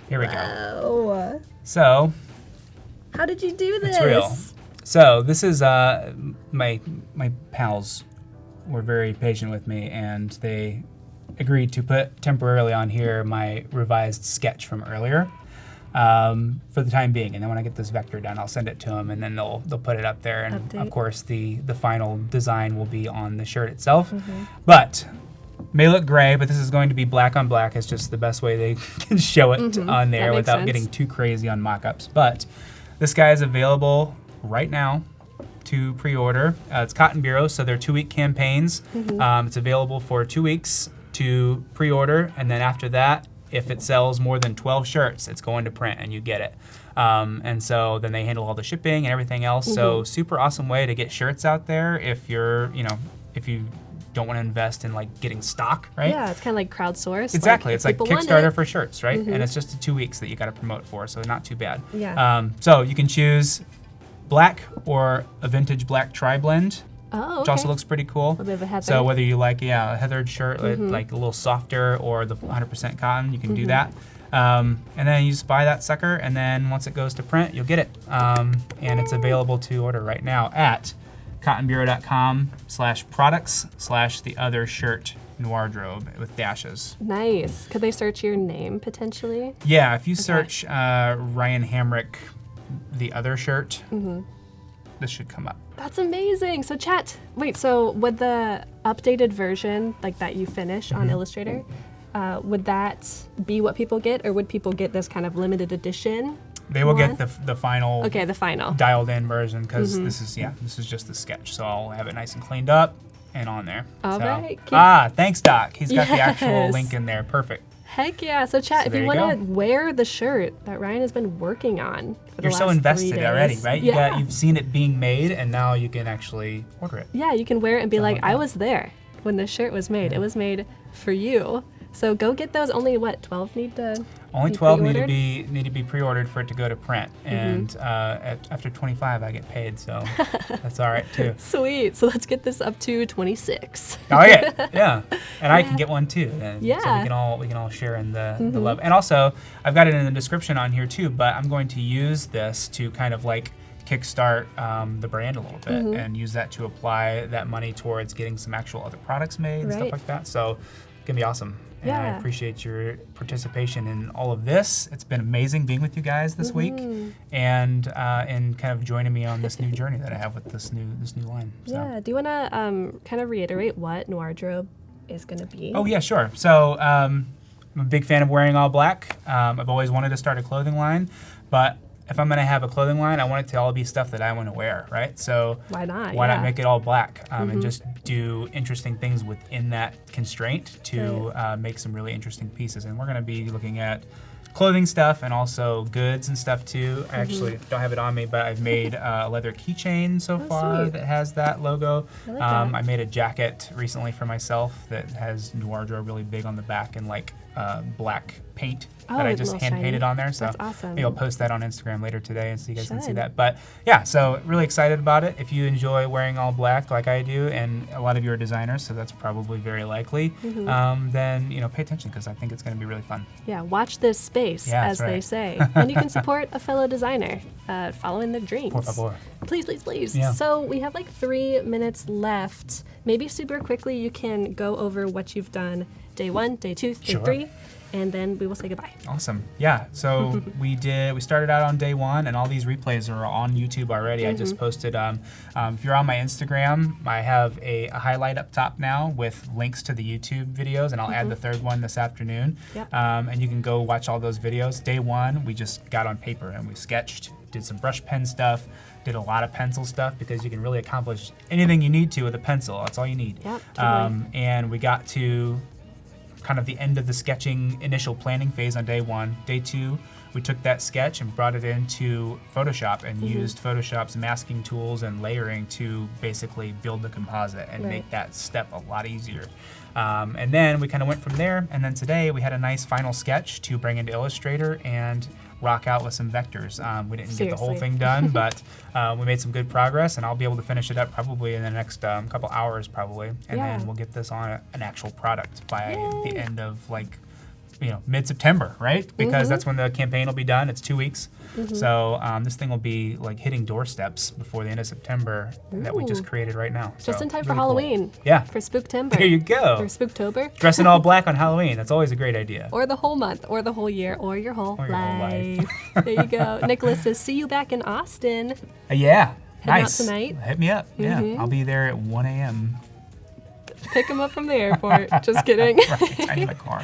here we go. Oh. So, How did you do this? it's real. So this is my pals were very patient with me, and they agreed to put temporarily on here my revised sketch from earlier for the time being. And then when I get this vector done, I'll send it to them, and then they'll put it up there. And Update. of course, the final design will be on the shirt itself. But may look gray, but this is going to be black on black. It's just the best way they can show it on there without getting too crazy on mock-ups. But this guy is available right now to pre-order. It's Cotton Bureau, so they're 2-week campaigns. It's available for 2 weeks to pre-order, and then after that, if it sells more than 12 shirts, it's going to print and you get it. And so then they handle all the shipping and everything else. So super awesome way to get shirts out there if you're, if you don't want to invest in like getting stock, right? Yeah, it's kind of like crowdsourced. Exactly, it's like Kickstarter for shirts, right? And it's just 2 weeks that you got to promote for, so not too bad. Yeah. So you can choose black or a vintage black tri-blend. Oh, okay. Which also looks pretty cool. A little bit of a heather. So whether you like, a heathered shirt, like a little softer, or the 100% cotton, you can do that. And then you just buy that sucker, and then once it goes to print, you'll get it. And it's available to order right now at cottonbureau.com/products/the-other-shirt wardrobe with dashes. Nice. Could they search your name potentially? Yeah, if you search Ryan Hamrick, the other shirt, this should come up. That's amazing. So chat, wait, so would the updated version, like that you finish on Illustrator, would that be what people get, or would people get this kind of limited edition? They will get the final. Okay, the final. Dialed in version, because this is just the sketch. So I'll have it nice and cleaned up and on there. All right. Thanks, Doc. He's got the actual link in there. Perfect. Heck yeah. So chat, if you want to wear the shirt that Ryan has been working on for the last 3 days. You're so invested already, right? You've seen it being made, and now you can actually order it. Yeah, you can wear it and be like, I was there when this shirt was made. It was made for you. So go get those. Only 12 need to Only 12 need to be pre-ordered for it to go to print, and after 25 I get paid, so that's all right too. Sweet. So let's get this up to 26. Oh yeah, and I can get one too. And yeah. So we can all share in the love. And also, I've got it in the description on here too. But I'm going to use this to kind of like kickstart the brand a little bit and use that to apply that money towards getting some actual other products made and stuff like that. So it's gonna be awesome. And I appreciate your participation in all of this. It's been amazing being with you guys this week, and kind of joining me on this new journey that I have with this new line. So. Yeah. Do you want to kind of reiterate what Noirdrobe is going to be? Oh yeah, sure. So I'm a big fan of wearing all black. I've always wanted to start a clothing line, but if I'm going to have a clothing line, I want it to all be stuff that I want to wear, right? So why not? Why not make it all black and just do interesting things within that constraint to make some really interesting pieces? And we're going to be looking at clothing stuff and also goods and stuff too. I actually don't have it on me, but I've made a leather keychain so far that has that logo. I made a jacket recently for myself that has Noirdrobe really big on the back and like black paint that I just hand painted on there. So that's awesome. Maybe I'll post that on Instagram later today, and so you guys can see that. But yeah, so really excited about it. If you enjoy wearing all black like I do, and a lot of you are designers, so that's probably very likely, then pay attention, because I think it's going to be really fun. Yeah, watch this space, as they say. And you can support a fellow designer following their dreams. Por favor. Please, please, please. Yeah. So we have like 3 minutes left. Maybe super quickly you can go over what you've done day 1, day 2, day 3. And then we will say goodbye. Awesome. Yeah, so we started out on day 1, and all these replays are on YouTube already. I just posted, if you're on my Instagram, I have a highlight up top now with links to the YouTube videos, and I'll add the 3rd one this afternoon. Yep. And you can go watch all those videos. Day 1, we just got on paper and we sketched, did some brush pen stuff, did a lot of pencil stuff, because you can really accomplish anything you need to with a pencil. That's all you need. Yep, totally. And we got to kind of the end of the sketching initial planning phase on day 1. Day 2, we took that sketch and brought it into Photoshop and used Photoshop's masking tools and layering to basically build the composite and make that step a lot easier. And then we kind of went from there, and then today we had a nice final sketch to bring into Illustrator and rock out with some vectors. We didn't get the whole thing done, but we made some good progress, and I'll be able to finish it up probably in the next couple hours probably, and then we'll get this on an actual product by the end of mid-September, right? Because that's when the campaign will be done. It's 2 weeks. So this thing will be like hitting doorsteps before the end of September that we just created right now. Just in time for Halloween. Cool. Yeah. For Spooktember. There you go. For Spooktober. Dressing all black on Halloween. That's always a great idea. Or the whole month, or the whole year, or your whole life. There you go. Nicholas says, see you back in Austin. Yeah. Heading nice. out tonight. Hit me up. Yeah. I'll be there at 1 a.m. to pick him up from the airport. Just kidding. Right, I need my car.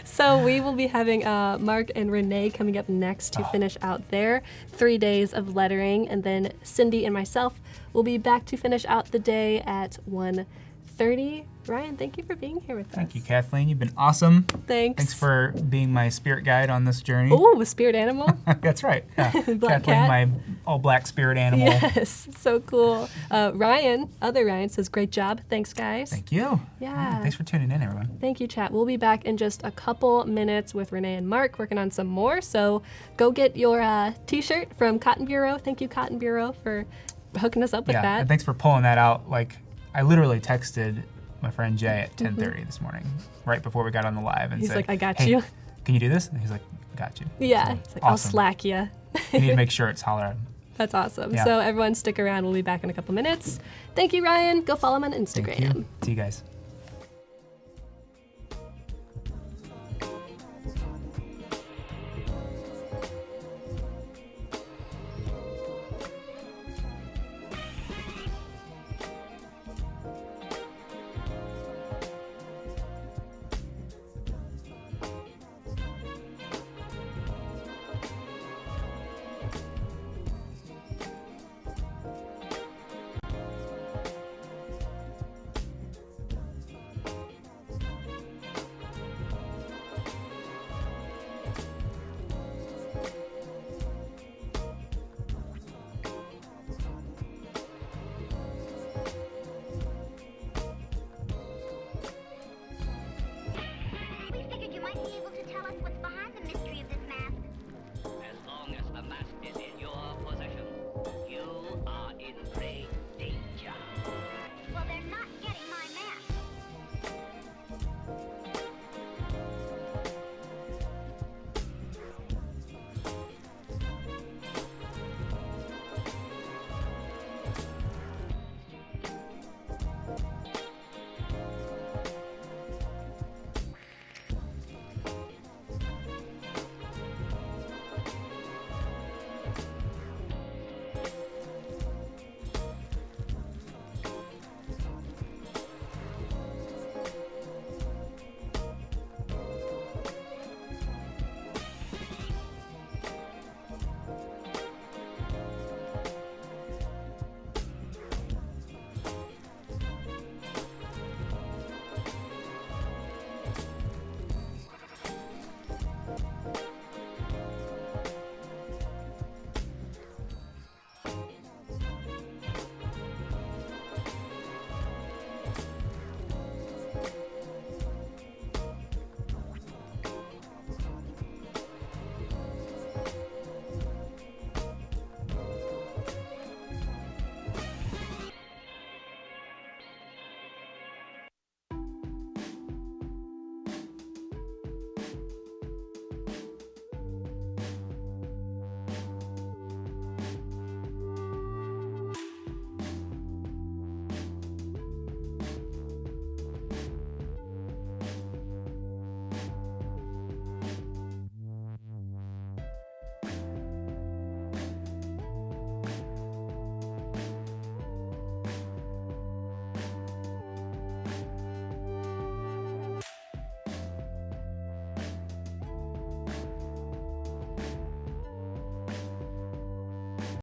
So we will be having Mark and Renee coming up next to finish out their 3 days of lettering, and then Cindy and myself will be back to finish out the day at 1:30. Ryan, thank you for being here with us. Thank you, Kathleen. You've been awesome. Thanks. Thanks for being my spirit guide on this journey. Ooh, a spirit animal? That's right. Yeah. Black Kathleen, cat. my all-black spirit animal. Yes, so cool. Ryan, other Ryan, says, great job. Thanks, guys. Thank you. Yeah. Thanks for tuning in, everyone. Thank you, chat. We'll be back in just a couple minutes with Renee and Mark working on some more. So go get your t-shirt from Cotton Bureau. Thank you, Cotton Bureau, for hooking us up with that. And thanks for pulling that out. Like, I literally texted my friend Jay at 10:30 this morning, right before we got on the live, and He's said, like, I got hey, you. Can you do this? And he's like, got you. Yeah. So, He's like, I'll awesome. slack you. You need to make sure it's holler at him. That's awesome. Yeah. So everyone stick around. We'll be back in a couple minutes. Thank you, Ryan. Go follow him on Instagram. Thank you. See you guys.